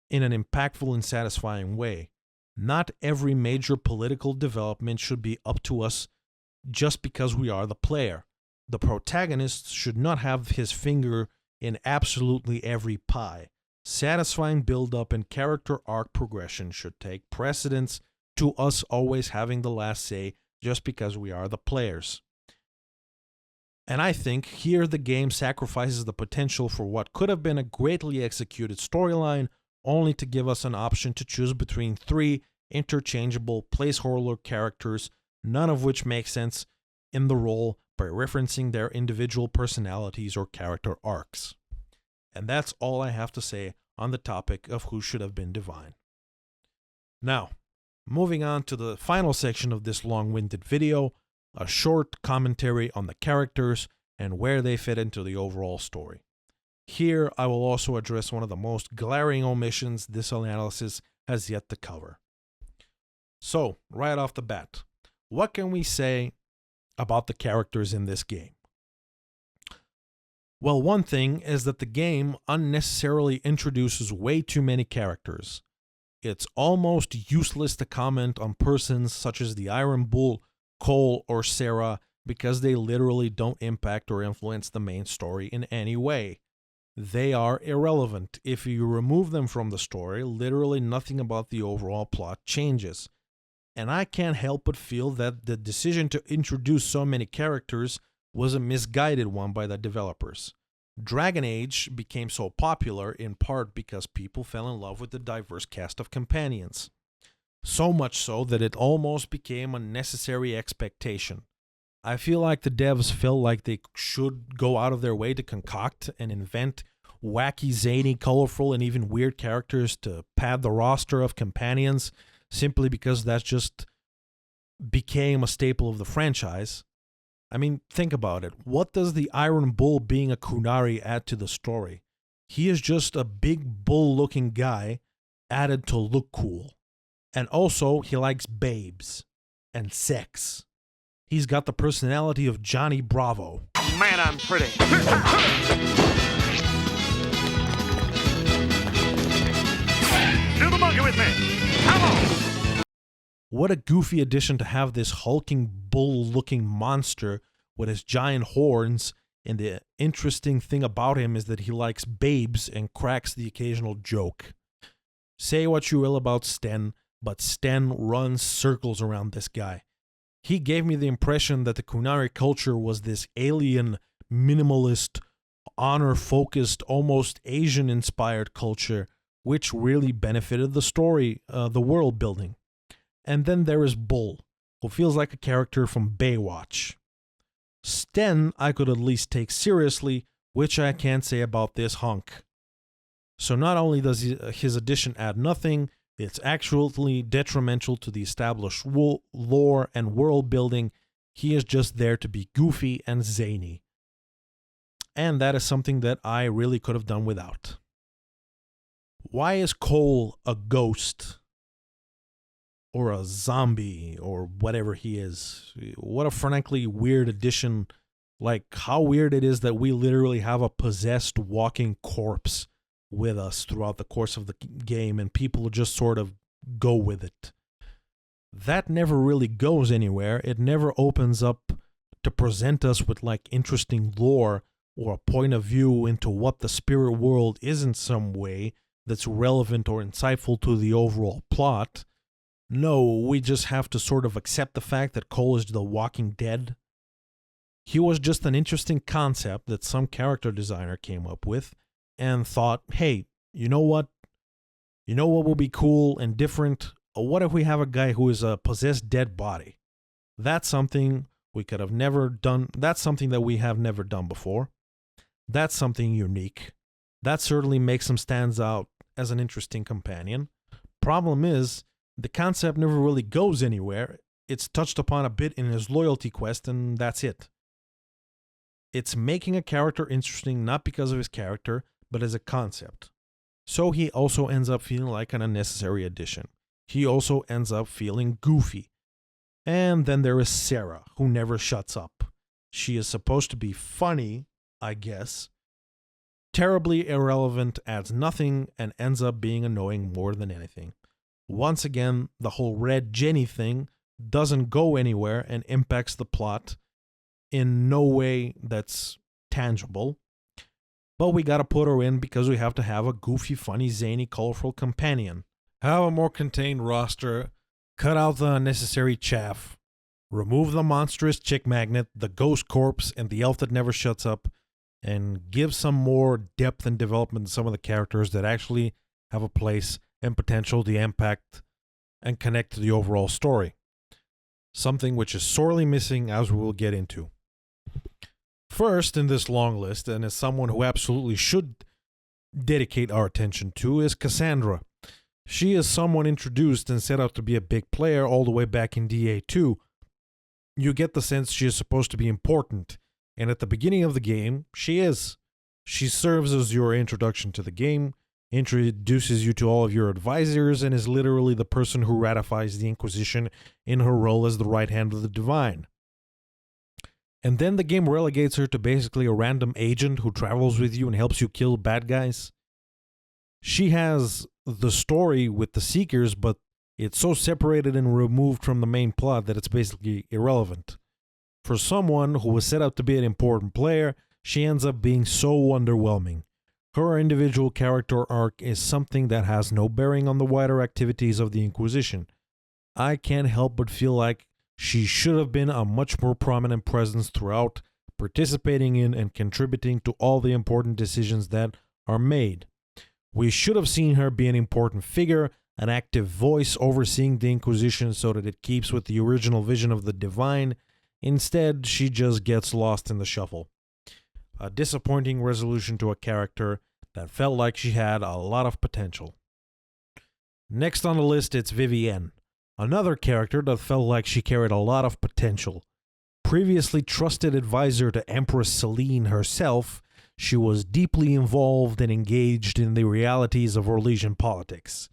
in an impactful and satisfying way. Not every major political development should be up to us just because we are the player. The protagonist should not have his finger in absolutely every pie. Satisfying build-up and character arc progression should take precedence to us always having the last say just because we are the players. And I think here the game sacrifices the potential for what could have been a greatly executed storyline only to give us an option to choose between 3 interchangeable placeholder characters, none of which make sense in the role by referencing their individual personalities or character arcs. And that's all I have to say on the topic of who should have been divine. Now, moving on to the final section of this long-winded video, a short commentary on the characters and where they fit into the overall story. Here, I will also address one of the most glaring omissions this analysis has yet to cover. So, right off the bat, what can we say about the characters in this game? Well, one thing is that the game unnecessarily introduces way too many characters. It's almost useless to comment on persons such as the Iron Bull, Cole, or Sarah because they literally don't impact or influence the main story in any way. They are irrelevant. If you remove them from the story, literally nothing about the overall plot changes. And I can't help but feel that the decision to introduce so many characters was a misguided one by the developers. Dragon Age became so popular in part because people fell in love with the diverse cast of companions. So much so that it almost became a necessary expectation. I feel like the devs felt like they should go out of their way to concoct and invent wacky, zany, colorful, and even weird characters to pad the roster of companions simply because that just became a staple of the franchise. I mean, think about it. What does the Iron Bull being a Kunari add to the story? He is just a big bull-looking guy added to look cool. And also, he likes babes and sex. He's got the personality of Johnny Bravo. Man, I'm pretty. Do the monkey with me. Come on. What a goofy addition to have this hulking bull-looking monster with his giant horns, and the interesting thing about him is that he likes babes and cracks the occasional joke. Say what you will about Sten, but Sten runs circles around this guy. He gave me the impression that the Kunari culture was this alien, minimalist, honor-focused, almost Asian-inspired culture, which really benefited the story, the world building. And then there is Bull, who feels like a character from Baywatch. Sten I could at least take seriously, which I can't say about this hunk. So not only does his addition add nothing, it's actually detrimental to the established lore and world building. He is just there to be goofy and zany. And that is something that I really could have done without. Why is Cole a ghost? Or a zombie, or whatever he is? What a frankly weird addition. Like, how weird it is that we literally have a possessed walking corpse with us throughout the course of the game, and people just sort of go with it. That never really goes anywhere. It never opens up to present us with, like, interesting lore or a point of view into what the spirit world is in some way that's relevant or insightful to the overall plot. No, we just have to sort of accept the fact that Cole is the Walking Dead. He was just an interesting concept that some character designer came up with and thought, hey, you know what? You know what will be cool and different? what if we have a guy who is a possessed dead body? That's something we could have never done. That's something that we have never done before. That's something unique. That certainly makes him stand out as an interesting companion. Problem is, the concept never really goes anywhere. It's touched upon a bit in his loyalty quest, and that's it. It's making a character interesting not because of his character, but as a concept. So he also ends up feeling like an unnecessary addition. He also ends up feeling goofy. And then there is Sarah, who never shuts up. She is supposed to be funny, I guess. Terribly irrelevant, adds nothing, and ends up being annoying more than anything. Once again, the whole Red Jenny thing doesn't go anywhere and impacts the plot in no way that's tangible. But we gotta put her in because we have to have a goofy, funny, zany, colorful companion. Have a more contained roster, cut out the unnecessary chaff, remove the monstrous chick magnet, the ghost corpse, and the elf that never shuts up, and give some more depth and development to some of the characters that actually have a place and potential to impact and connect to the overall story. Something which is sorely missing, as we will get into. First in this long list, and as someone who absolutely should dedicate our attention to, is Cassandra. She is someone introduced and set out to be a big player all the way back in DA2. You get the sense she is supposed to be important, and at the beginning of the game, she is. She serves as your introduction to the game, introduces you to all of your advisors, and is literally the person who ratifies the Inquisition in her role as the right hand of the Divine. And then the game relegates her to basically a random agent who travels with you and helps you kill bad guys. She has the story with the Seekers, but it's so separated and removed from the main plot that it's basically irrelevant. For someone who was set up to be an important player, she ends up being so underwhelming. Her individual character arc is something that has no bearing on the wider activities of the Inquisition. I can't help but feel like she should have been a much more prominent presence throughout, participating in and contributing to all the important decisions that are made. We should have seen her be an important figure, an active voice overseeing the Inquisition so that it keeps with the original vision of the Divine. Instead, she just gets lost in the shuffle. A disappointing resolution to a character that felt like she had a lot of potential. Next on the list, it's Vivienne, another character that felt like she carried a lot of potential. Previously trusted advisor to Empress Celine herself, she was deeply involved and engaged in the realities of Orlesian politics.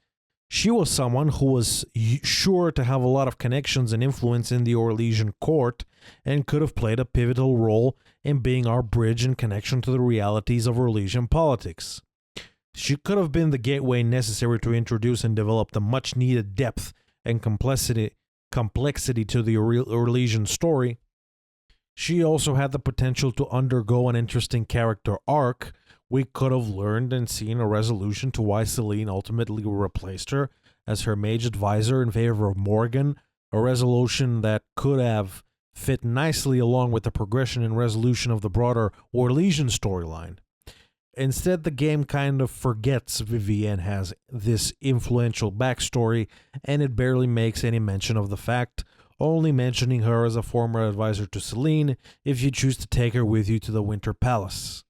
She was someone who was sure to have a lot of connections and influence in the Orlesian court and could have played a pivotal role in being our bridge and connection to the realities of Orlesian politics. She could have been the gateway necessary to introduce and develop the much-needed depth and complexity to the Orlesian story. She also had the potential to undergo an interesting character arc. We could have learned and seen a resolution to why Celine ultimately replaced her as her mage advisor in favor of Morgan, a resolution that could have fit nicely along with the progression and resolution of the broader Orlesian storyline. Instead, the game kind of forgets Vivienne has this influential backstory, and it barely makes any mention of the fact, only mentioning her as a former advisor to Celine if you choose to take her with you to the Winter Palace.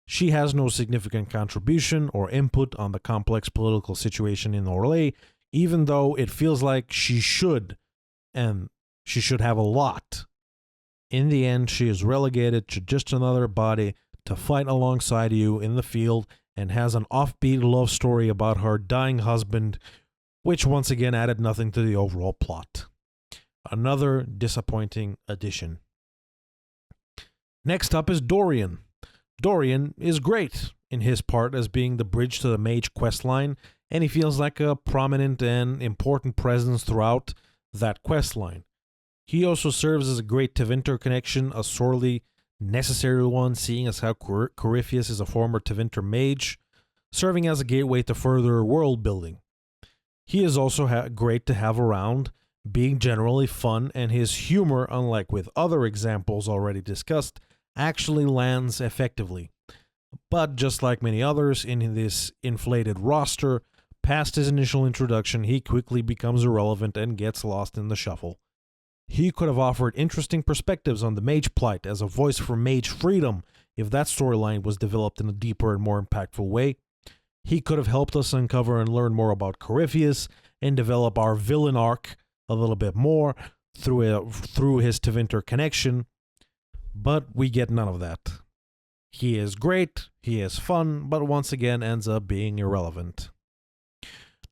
She has no significant contribution or input on the complex political situation in Orlais, even though it feels like she should, and she should have a lot. In the end, she is relegated to just another body to fight alongside you in the field and has an offbeat love story about her dying husband, which once again added nothing to the overall plot. Another disappointing addition. Next up is Dorian. Dorian is great in his part as being the bridge to the mage questline, and he feels like a prominent and important presence throughout that questline. He also serves as a great Tevinter connection, a sorely necessary one, seeing as how Corypheus is a former Tevinter mage, serving as a gateway to further world building. He is also great to have around, being generally fun, and his humor, unlike with other examples already discussed, actually lands effectively. But just like many others in this inflated roster, Past his initial introduction, he quickly becomes irrelevant and gets lost in the shuffle. He could have offered interesting perspectives on the mage plight as a voice for mage freedom if that storyline was developed in a deeper and more impactful way. He could have helped us uncover and learn more about Corypheus and develop our villain arc a little bit more through his Tevinter connection, but we get none of that. He is great, he is fun, but once again ends up being irrelevant.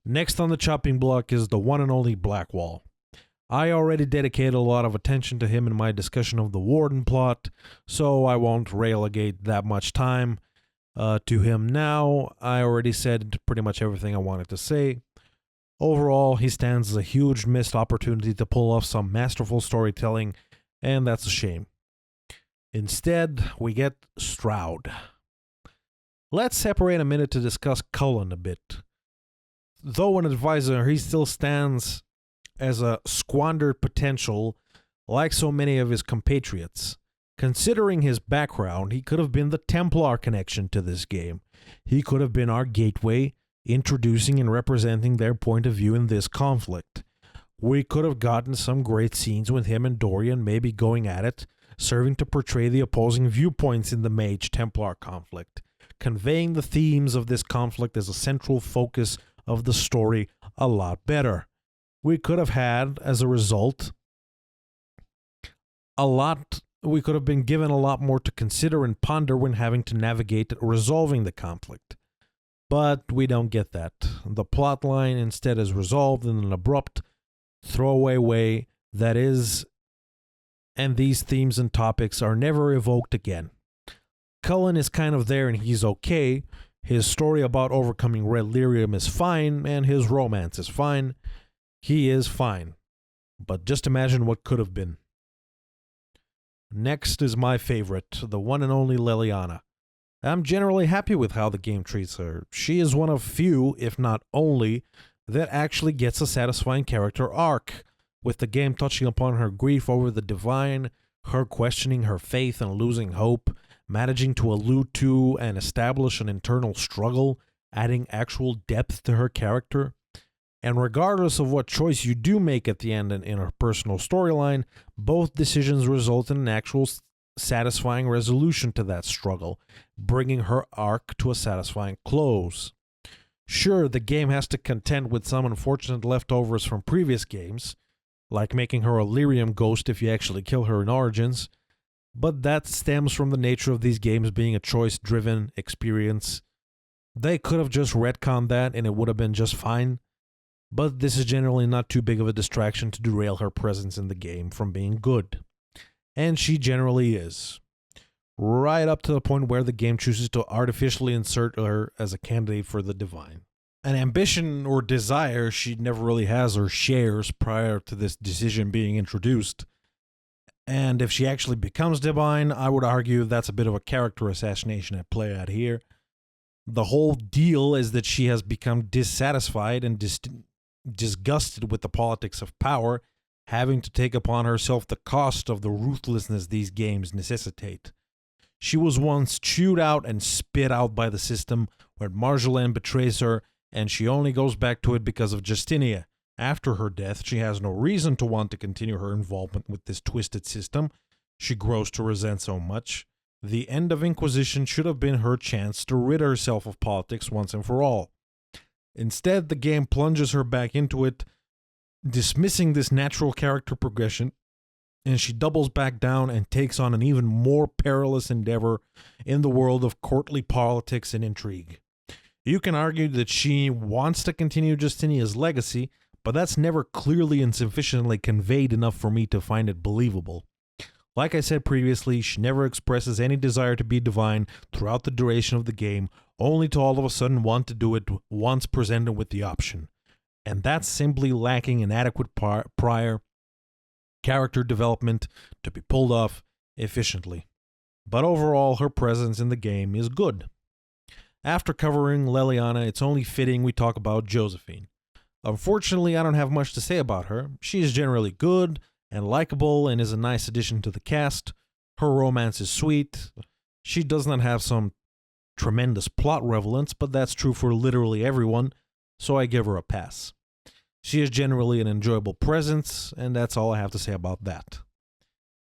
Next on the chopping block is the one and only Blackwall. I already dedicated a lot of attention to him in my discussion of the Warden plot, so I won't relegate that much time to him now. I already said pretty much everything I wanted to say. Overall, he stands as a huge missed opportunity to pull off some masterful storytelling, and that's a shame. Instead, we get Stroud. Let's separate a minute to discuss Cullen a bit. Though an advisor, he still stands as a squandered potential like so many of his compatriots. Considering his background, he could have been the Templar connection to this game. He could have been our gateway, introducing and representing their point of view in this conflict. We could have gotten some great scenes with him and Dorian maybe going at it, serving to portray the opposing viewpoints in the Mage-Templar conflict, conveying the themes of this conflict as a central focus of the story a lot better. We could have had, as a result, we could have been given a lot more to consider and ponder when having to navigate resolving the conflict. But we don't get that. The plot line instead is resolved in an abrupt, throwaway way that is, and these themes and topics are never evoked again. Cullen is kind of there and he's okay. His story about overcoming Red Lyrium is fine, and his romance is fine. He is fine. But just imagine what could have been. Next is my favorite, the one and only Leliana. I'm generally happy with how the game treats her. She is one of few, if not only, that actually gets a satisfying character arc, with the game touching upon her grief over the divine, her questioning her faith and losing hope, managing to allude to and establish an internal struggle, adding actual depth to her character. And regardless of what choice you do make at the end in her personal storyline, both decisions result in an actual satisfying resolution to that struggle, bringing her arc to a satisfying close. Sure, the game has to contend with some unfortunate leftovers from previous games, like making her a lyrium ghost if you actually kill her in Origins, but that stems from the nature of these games being a choice-driven experience. They could have just retconned that and it would have been just fine, but this is generally not too big of a distraction to derail her presence in the game from being good. And she generally is. Right up to the point where the game chooses to artificially insert her as a candidate for the divine. An ambition or desire she never really has or shares prior to this decision being introduced. And if she actually becomes divine, I would argue that's a bit of a character assassination at play out here. The whole deal is that she has become dissatisfied and disgusted with the politics of power, having to take upon herself the cost of the ruthlessness these games necessitate. She was once chewed out and spit out by the system when Marjolaine betrays her, and she only goes back to it because of Justinia. After her death, she has no reason to want to continue her involvement with this twisted system she grows to resent so much. The end of Inquisition should have been her chance to rid herself of politics once and for all. Instead, the game plunges her back into it, dismissing this natural character progression, and she doubles back down and takes on an even more perilous endeavor in the world of courtly politics and intrigue. You can argue that she wants to continue Justinia's legacy, but that's never clearly and sufficiently conveyed enough for me to find it believable. Like I said previously, she never expresses any desire to be divine throughout the duration of the game, only to all of a sudden want to do it once presented with the option. And that's simply lacking an adequate prior character development to be pulled off efficiently. But overall, her presence in the game is good. After covering Leliana, it's only fitting we talk about Josephine. Unfortunately, I don't have much to say about her. She is generally good and likable and is a nice addition to the cast. Her romance is sweet. She does not have some tremendous plot relevance, but that's true for literally everyone, so I give her a pass. She is generally an enjoyable presence, and that's all I have to say about that.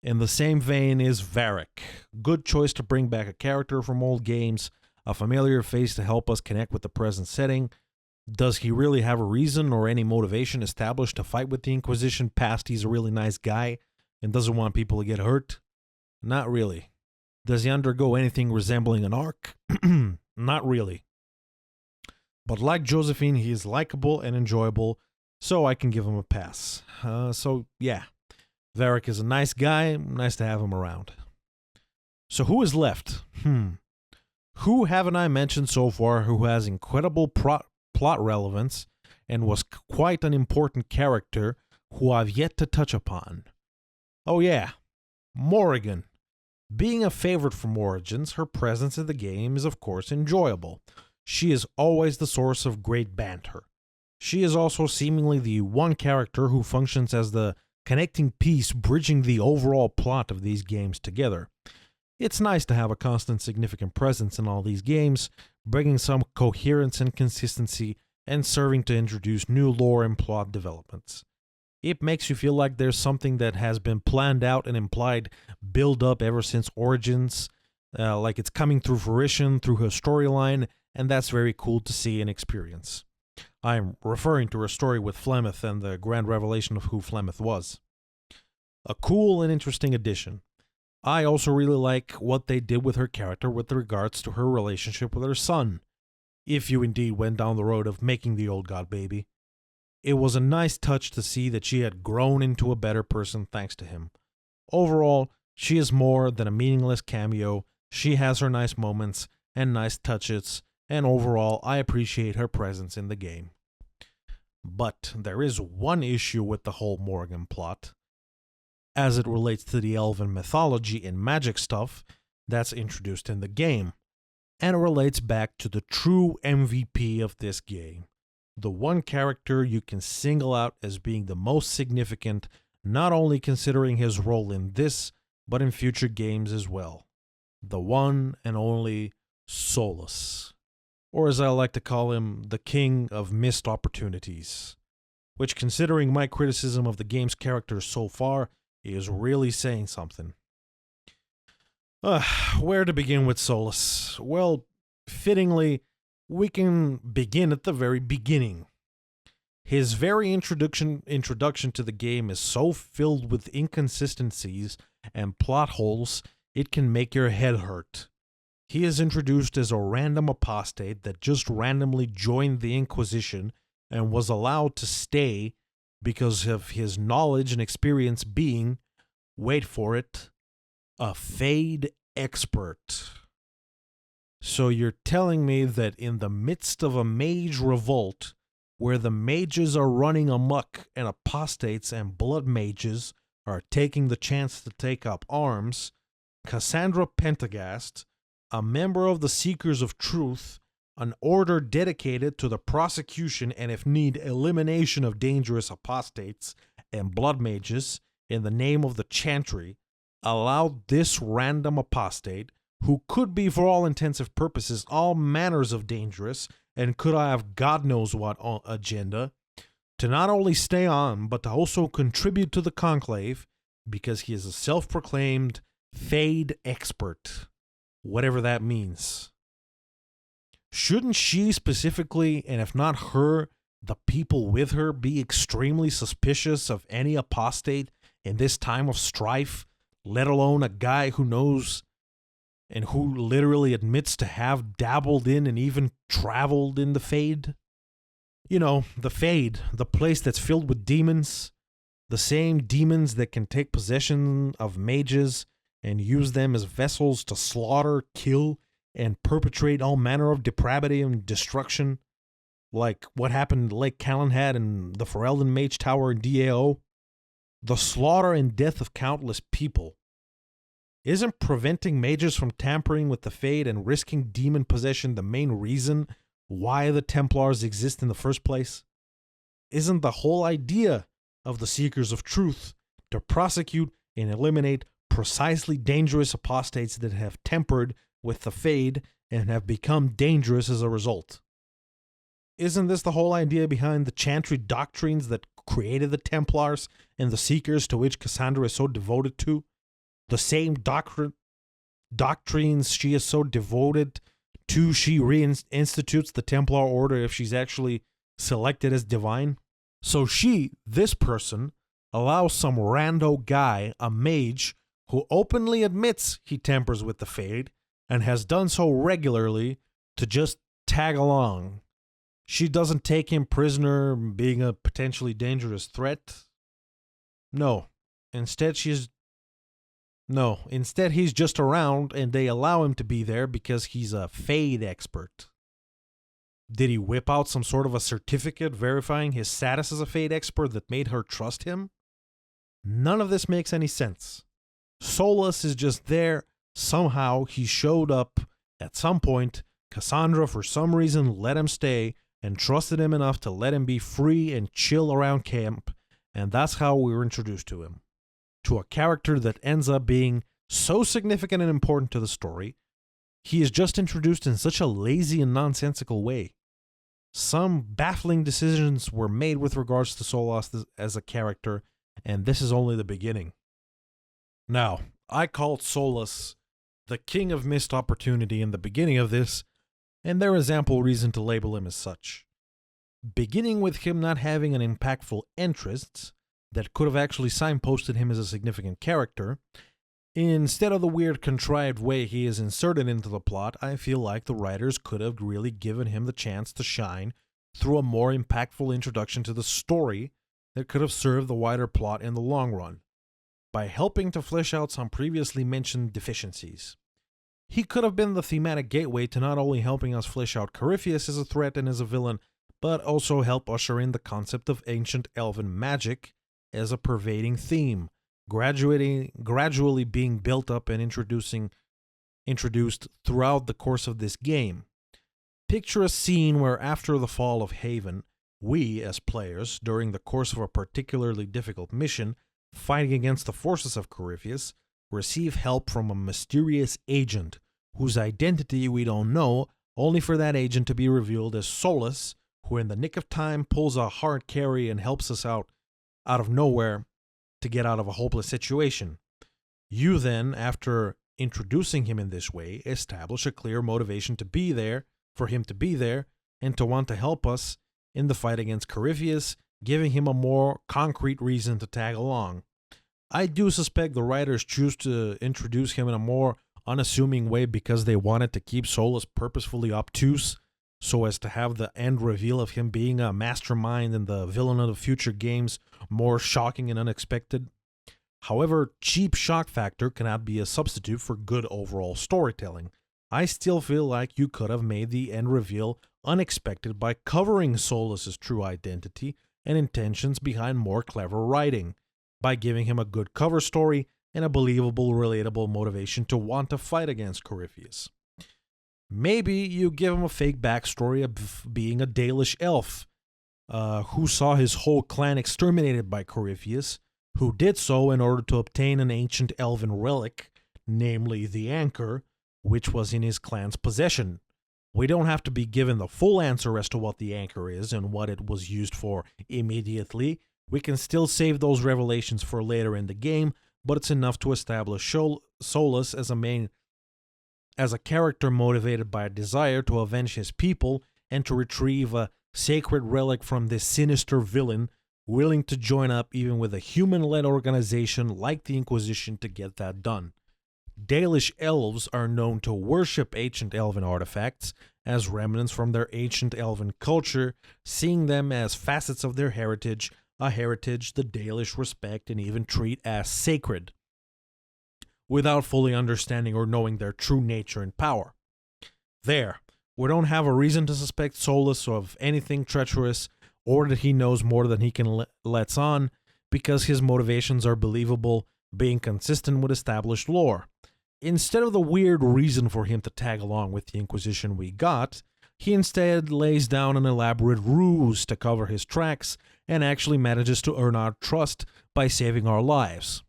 In the same vein is Varric. Good choice to bring back a character from old games, a familiar face to help us connect with the present setting. Does he really have a reason or any motivation established to fight with the Inquisition past he's a really nice guy and doesn't want people to get hurt? Not really. Does he undergo anything resembling an arc? Not really. But like Josephine, he is likable and enjoyable, so I can give him a pass. So yeah, Varric is a nice guy, nice to have him around. So who is left? Who haven't I mentioned so far who has incredible plot relevance and was quite an important character who I've yet to touch upon? Oh yeah, Morrigan. Being a favorite from Origins, her presence in the game is of course enjoyable. She is always the source of great banter. She is also seemingly the one character who functions as the connecting piece bridging the overall plot of these games together. It's nice to have a constant significant presence in all these games, bringing some coherence and consistency and serving to introduce new lore and plot developments. It makes you feel like there's something that has been planned out and implied build up ever since Origins, like it's coming through fruition through her storyline, and that's very cool to see and experience. I'm referring to her story with Flemeth and the grand revelation of who Flemeth was. A cool and interesting addition. I also really like what they did with her character with regards to her relationship with her son, if you indeed went down the road of making the old god baby. It was a nice touch to see that she had grown into a better person thanks to him. Overall, she is more than a meaningless cameo. She has her nice moments and nice touches, and overall, I appreciate her presence in the game. But there is one issue with the whole Morrigan plot, as it relates to the elven mythology and magic stuff that's introduced in the game, and it relates back to the true MVP of this game. The one character you can single out as being the most significant, not only considering his role in this, but in future games as well. The one and only Solus. Or as I like to call him, the king of missed opportunities. Which, considering my criticism of the game's characters so far, is really saying something. Where to begin with Solus? Well, fittingly, we can begin at the very beginning. His very introduction to the game is so filled with inconsistencies and plot holes, it can make your head hurt. He is introduced as a random apostate that just randomly joined the Inquisition and was allowed to stay because of his knowledge and experience being, wait for it, a Fade expert. So you're telling me that in the midst of a mage revolt, where the mages are running amok and apostates and blood mages are taking the chance to take up arms, Cassandra Pentagast, a member of the Seekers of Truth, an order dedicated to the prosecution and, if need, elimination of dangerous apostates and blood mages in the name of the Chantry, allowed this random apostate, who could be for all intensive purposes all manners of dangerous and could have God knows what agenda, to not only stay on but to also contribute to the conclave because he is a self-proclaimed Fade expert, whatever that means. Shouldn't she specifically, and if not her, the people with her, be extremely suspicious of any apostate in this time of strife, let alone a guy who knows and who literally admits to have dabbled in and even traveled in the Fade? You know, the Fade, the place that's filled with demons, the same demons that can take possession of mages and use them as vessels to slaughter, kill, and perpetrate all manner of depravity and destruction, like what happened to Lake Calenhad and the Ferelden Mage Tower in DAO. The slaughter and death of countless people. Isn't preventing mages from tampering with the Fade and risking demon possession the main reason why the Templars exist in the first place? Isn't the whole idea of the Seekers of Truth to prosecute and eliminate precisely dangerous apostates that have tempered with the Fade and have become dangerous as a result? isn't this the whole idea behind the Chantry doctrines that created the Templars and the Seekers to which Cassandra is so devoted to? The same doctrines she is so devoted to, she reinstitutes the Templar Order if she's actually selected as divine. So this person, allows some rando guy, a mage, who openly admits he tampers with the Fade, and has done so regularly, to just tag along. She doesn't take him prisoner, being a potentially dangerous threat. No. Instead, he's just around, and they allow him to be there because he's a Fade expert. Did he whip out some sort of a certificate verifying his status as a Fade expert that made her trust him? None of this makes any sense. Solus is just there. Somehow he showed up at some point. Cassandra, for some reason, let him stay and trusted him enough to let him be free and chill around camp, and that's how we were introduced to him. To a character that ends up being so significant and important to the story, he is just introduced in such a lazy and nonsensical way. Some baffling decisions were made with regards to Solus as a character, and this is only the beginning. Now, I called Solus the king of missed opportunity in the beginning of this, and there is ample reason to label him as such. Beginning with him not having an impactful entrance that could have actually signposted him as a significant character, instead of the weird contrived way he is inserted into the plot, I feel like the writers could have really given him the chance to shine through a more impactful introduction to the story that could have served the wider plot in the long run, by helping to flesh out some previously mentioned deficiencies. He could have been the thematic gateway to not only helping us flesh out Corypheus as a threat and as a villain, but also help usher in the concept of ancient elven magic as a pervading theme, gradually being built up and introduced throughout the course of this game. Picture a scene where after the fall of Haven, we, as players, during the course of a particularly difficult mission, fighting against the forces of Corypheus, receive help from a mysterious agent whose identity we don't know, only for that agent to be revealed as Solus, who in the nick of time pulls a hard carry and helps us out of nowhere to get out of a hopeless situation. You then, after introducing him in this way, establish a clear motivation to be there, for him to be there, and to want to help us in the fight against Corypheus, giving him a more concrete reason to tag along. I do suspect the writers choose to introduce him in a more unassuming way because they wanted to keep Solus purposefully obtuse, so as to have the end reveal of him being a mastermind and the villain of the future games more shocking and unexpected. However, cheap shock factor cannot be a substitute for good overall storytelling. I still feel like you could have made the end reveal unexpected by covering Solus's true identity and intentions behind more clever writing, by giving him a good cover story and a believable, relatable motivation to want to fight against Corypheus. Maybe you give him a fake backstory of being a Dalish elf, who saw his whole clan exterminated by Corypheus, who did so in order to obtain an ancient elven relic, namely the anchor, which was in his clan's possession. We don't have to be given the full answer as to what the anchor is and what it was used for immediately. We can still save those revelations for later in the game, but it's enough to establish Solus as a character motivated by a desire to avenge his people and to retrieve a sacred relic from this sinister villain, willing to join up even with a human-led organization like the Inquisition to get that done. Dalish elves are known to worship ancient elven artifacts as remnants from their ancient elven culture, seeing them as facets of their heritage, a heritage the Dalish respect and even treat as sacred, without fully understanding or knowing their true nature and power. There, we don't have a reason to suspect Solus of anything treacherous, or that he knows more than he can let on, because his motivations are believable, being consistent with established lore. Instead of the weird reason for him to tag along with the Inquisition we got, he instead lays down an elaborate ruse to cover his tracks and actually manages to earn our trust by saving our lives.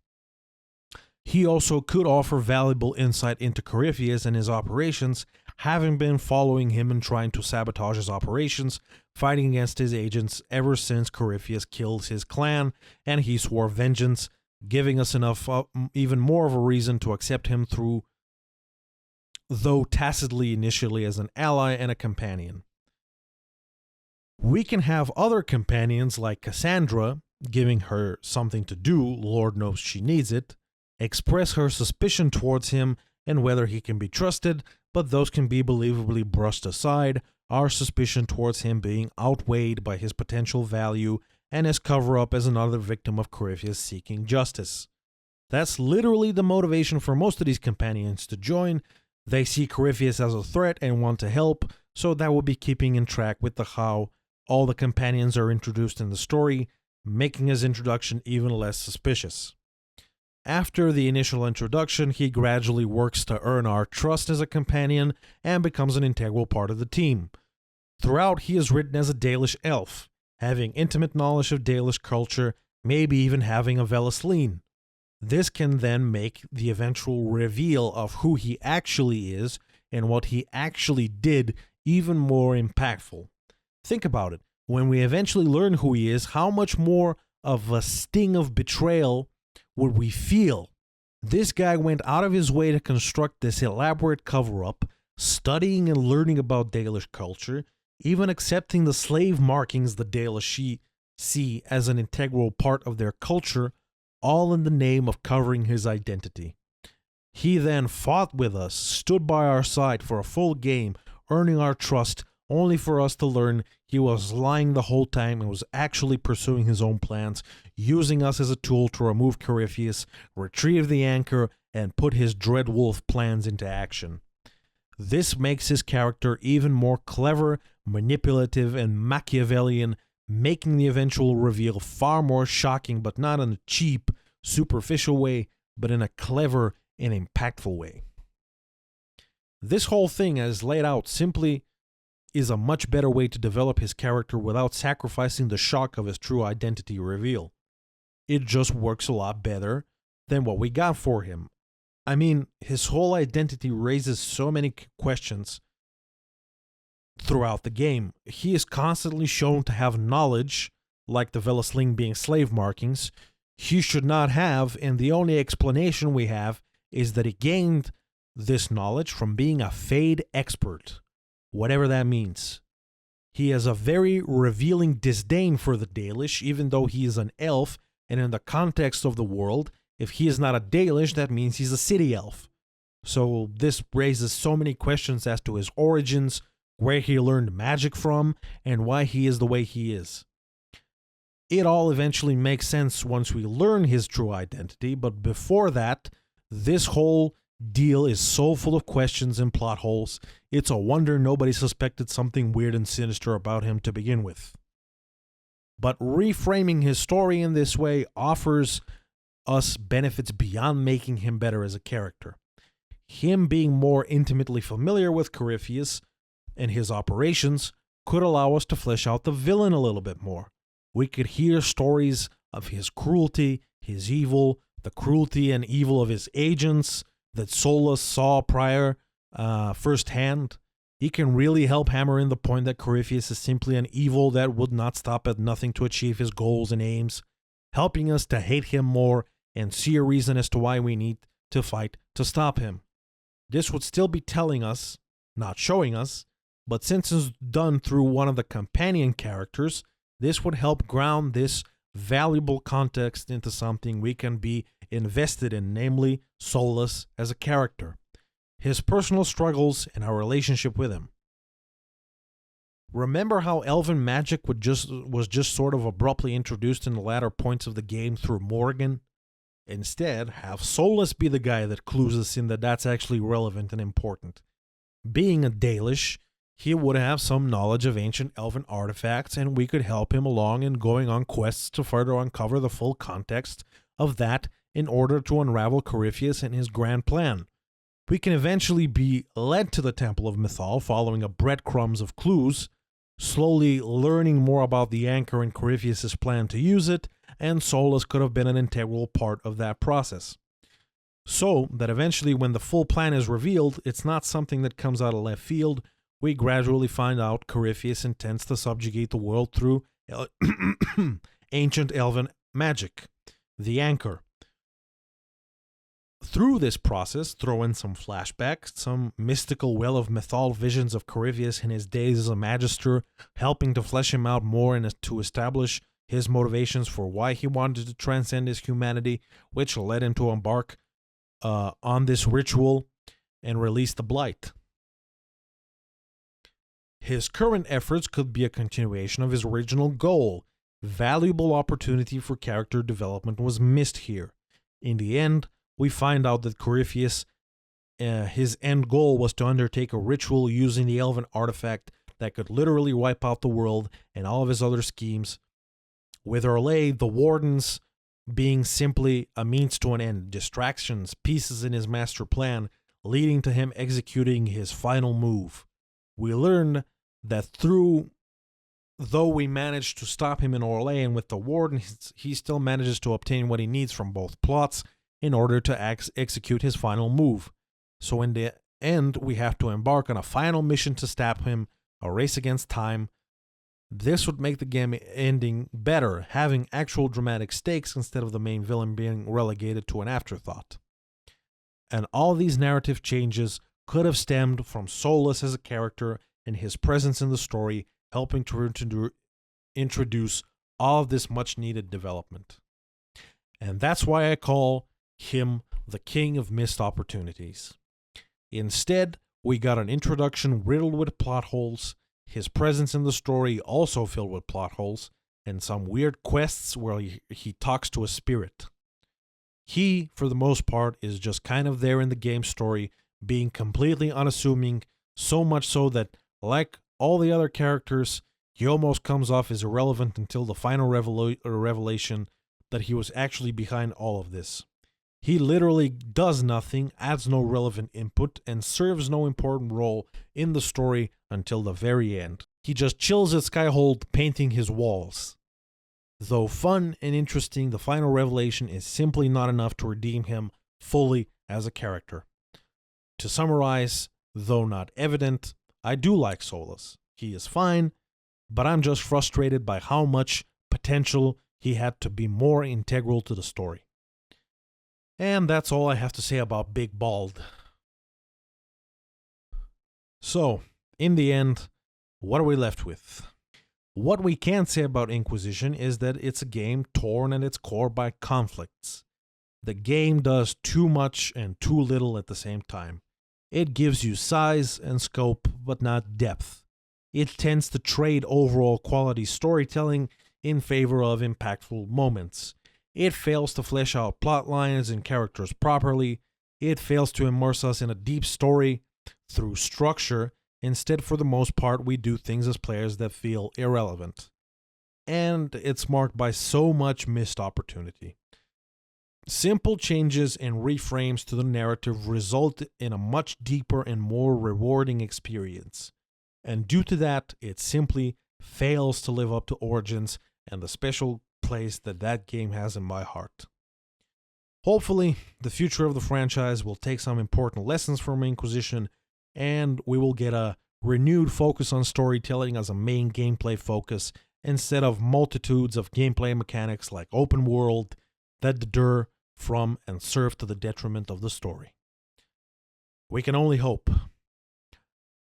He also could offer valuable insight into Corypheus and his operations. having been following him and trying to sabotage his operations, fighting against his agents ever since Corypheus killed his clan and he swore vengeance, giving us even more of a reason to accept him though tacitly initially as an ally and a companion. We can have other companions like Cassandra, giving her something to do, Lord knows she needs it, express her suspicion towards him and whether he can be trusted, but those can be believably brushed aside, our suspicion towards him being outweighed by his potential value and his cover-up as another victim of Corypheus seeking justice. That's literally the motivation for most of these companions to join. They see Corypheus as a threat and want to help, so that will be keeping in track with how all the companions are introduced in the story, making his introduction even less suspicious. After the initial introduction, he gradually works to earn our trust as a companion and becomes an integral part of the team. Throughout, he is written as a Dalish elf, having intimate knowledge of Dalish culture, maybe even having a Velasleen. This can then make the eventual reveal of who he actually is and what he actually did even more impactful. Think about it. When we eventually learn who he is, how much more of a sting of betrayal would we feel? This guy went out of his way to construct this elaborate cover-up, studying and learning about Dalish culture, even accepting the slave markings the Dalish see as an integral part of their culture, all in the name of covering his identity. He then fought with us, stood by our side for a full game, earning our trust, only for us to learn he was lying the whole time and was actually pursuing his own plans, using us as a tool to remove Corypheus, retrieve the anchor, and put his Dreadwolf plans into action. This makes his character even more clever, manipulative, and Machiavellian, making the eventual reveal far more shocking, but not in a cheap, superficial way, but in a clever and impactful way. This whole thing, as laid out, simply is a much better way to develop his character without sacrificing the shock of his true identity reveal. It just works a lot better than what we got for him. I mean, his whole identity raises so many questions throughout the game. He is constantly shown to have knowledge, like the Velasleen being slave markings, he should not have, and the only explanation we have is that he gained this knowledge from being a Fade expert, whatever that means. He has a very revealing disdain for the Dalish, even though he is an elf, and in the context of the world, if he is not a Dalish, that means he's a city elf. So this raises so many questions as to his origins, where he learned magic from, and why he is the way he is. It all eventually makes sense once we learn his true identity, but before that, this whole deal is so full of questions and plot holes, it's a wonder nobody suspected something weird and sinister about him to begin with. But reframing his story in this way offers us benefits beyond making him better as a character. Him being more intimately familiar with Corypheus and his operations could allow us to flesh out the villain a little bit more. We could hear stories of his cruelty, his evil, the cruelty and evil of his agents that Solus saw prior firsthand. He can really help hammer in the point that Corypheus is simply an evil that would not stop at nothing to achieve his goals and aims, helping us to hate him more and see a reason as to why we need to fight to stop him. This would still be telling us, not showing us, but since it's done through one of the companion characters, this would help ground this valuable context into something we can be invested in, namely Solus as a character, his personal struggles, and our relationship with him. Remember how elven magic was just sort of abruptly introduced in the latter points of the game through Morgan? Instead, have Solus be the guy that clues us in that that's actually relevant and important. Being a Dalish, he would have some knowledge of ancient elven artifacts, and we could help him along in going on quests to further uncover the full context of that in order to unravel Corypheus and his grand plan. We can eventually be led to the Temple of Mythal following a breadcrumbs of clues, slowly learning more about the anchor and Corypheus' plan to use it, and Solus could have been an integral part of that process. So that eventually when the full plan is revealed, it's not something that comes out of left field. We gradually find out Corypheus intends to subjugate the world through ancient elven magic, the Anchor. Through this process, throw in some flashbacks, some mystical well of mythal visions of Corypheus in his days as a magister, helping to flesh him out more and to establish his motivations for why he wanted to transcend his humanity, which led him to embark on this ritual and release the Blight. His current efforts could be a continuation of his original goal. Valuable opportunity for character development was missed here. In the end, we find out that Corypheus, his end goal was to undertake a ritual using the elven artifact that could literally wipe out the world and all of his other schemes, with Orlais, the wardens, being simply a means to an end, distractions, pieces in his master plan, leading to him executing his final move. We learn that though we managed to stop him in Orlais and with the warden, he still manages to obtain what he needs from both plots in order to execute his final move. So in the end, we have to embark on a final mission to stop him, a race against time. This would make the game ending better, having actual dramatic stakes instead of the main villain being relegated to an afterthought. And all these narrative changes could have stemmed from Solas as a character and his presence in the story, helping to introduce all of this much-needed development. And that's why I call him the king of missed opportunities. Instead, we got an introduction riddled with plot holes, his presence in the story also filled with plot holes, and some weird quests where he talks to a spirit. He, for the most part, is just kind of there in the game story, being completely unassuming, so much so that, like all the other characters, he almost comes off as irrelevant until the final revelation that he was actually behind all of this. He literally does nothing, adds no relevant input, and serves no important role in the story until the very end. He just chills at Skyhold painting his walls. Though fun and interesting, the final revelation is simply not enough to redeem him fully as a character. To summarize, though not evident, I do like Solas. He is fine, but I'm just frustrated by how much potential he had to be more integral to the story. And that's all I have to say about Big Bald. So, in the end, what are we left with? What we can say about Inquisition is that it's a game torn at its core by conflicts. The game does too much and too little at the same time. It gives you size and scope, but not depth. It tends to trade overall quality storytelling in favor of impactful moments. It fails to flesh out plot lines and characters properly. It fails to immerse us in a deep story through structure. Instead, for the most part, we do things as players that feel irrelevant. And it's marked by so much missed opportunity. Simple changes and reframes to the narrative result in a much deeper and more rewarding experience. And due to that, it simply fails to live up to Origins and the special place that game has in my heart. Hopefully, the future of the franchise will take some important lessons from Inquisition, and we will get a renewed focus on storytelling as a main gameplay focus instead of multitudes of gameplay mechanics like open world that deter from and serve to the detriment of the story. We can only hope.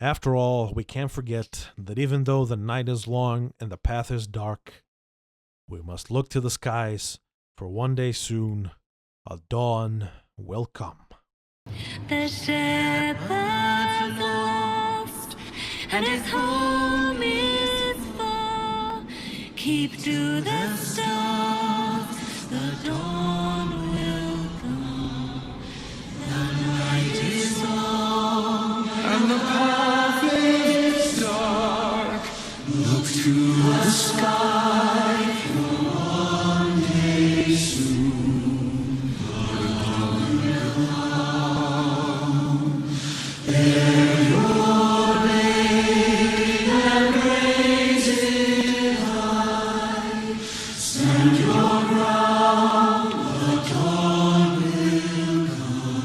After all, we can't forget that even though the night is long and the path is dark, we must look to the skies, for one day soon, a dawn will come. The shepherd's lost, and his home is far. Keep to the stars, the dawn will come. The night is long, and the path is dark. Look to the sky, for one day soon, the dawn will come. Bear your blade and raise it high. Stand your ground, the dawn will come.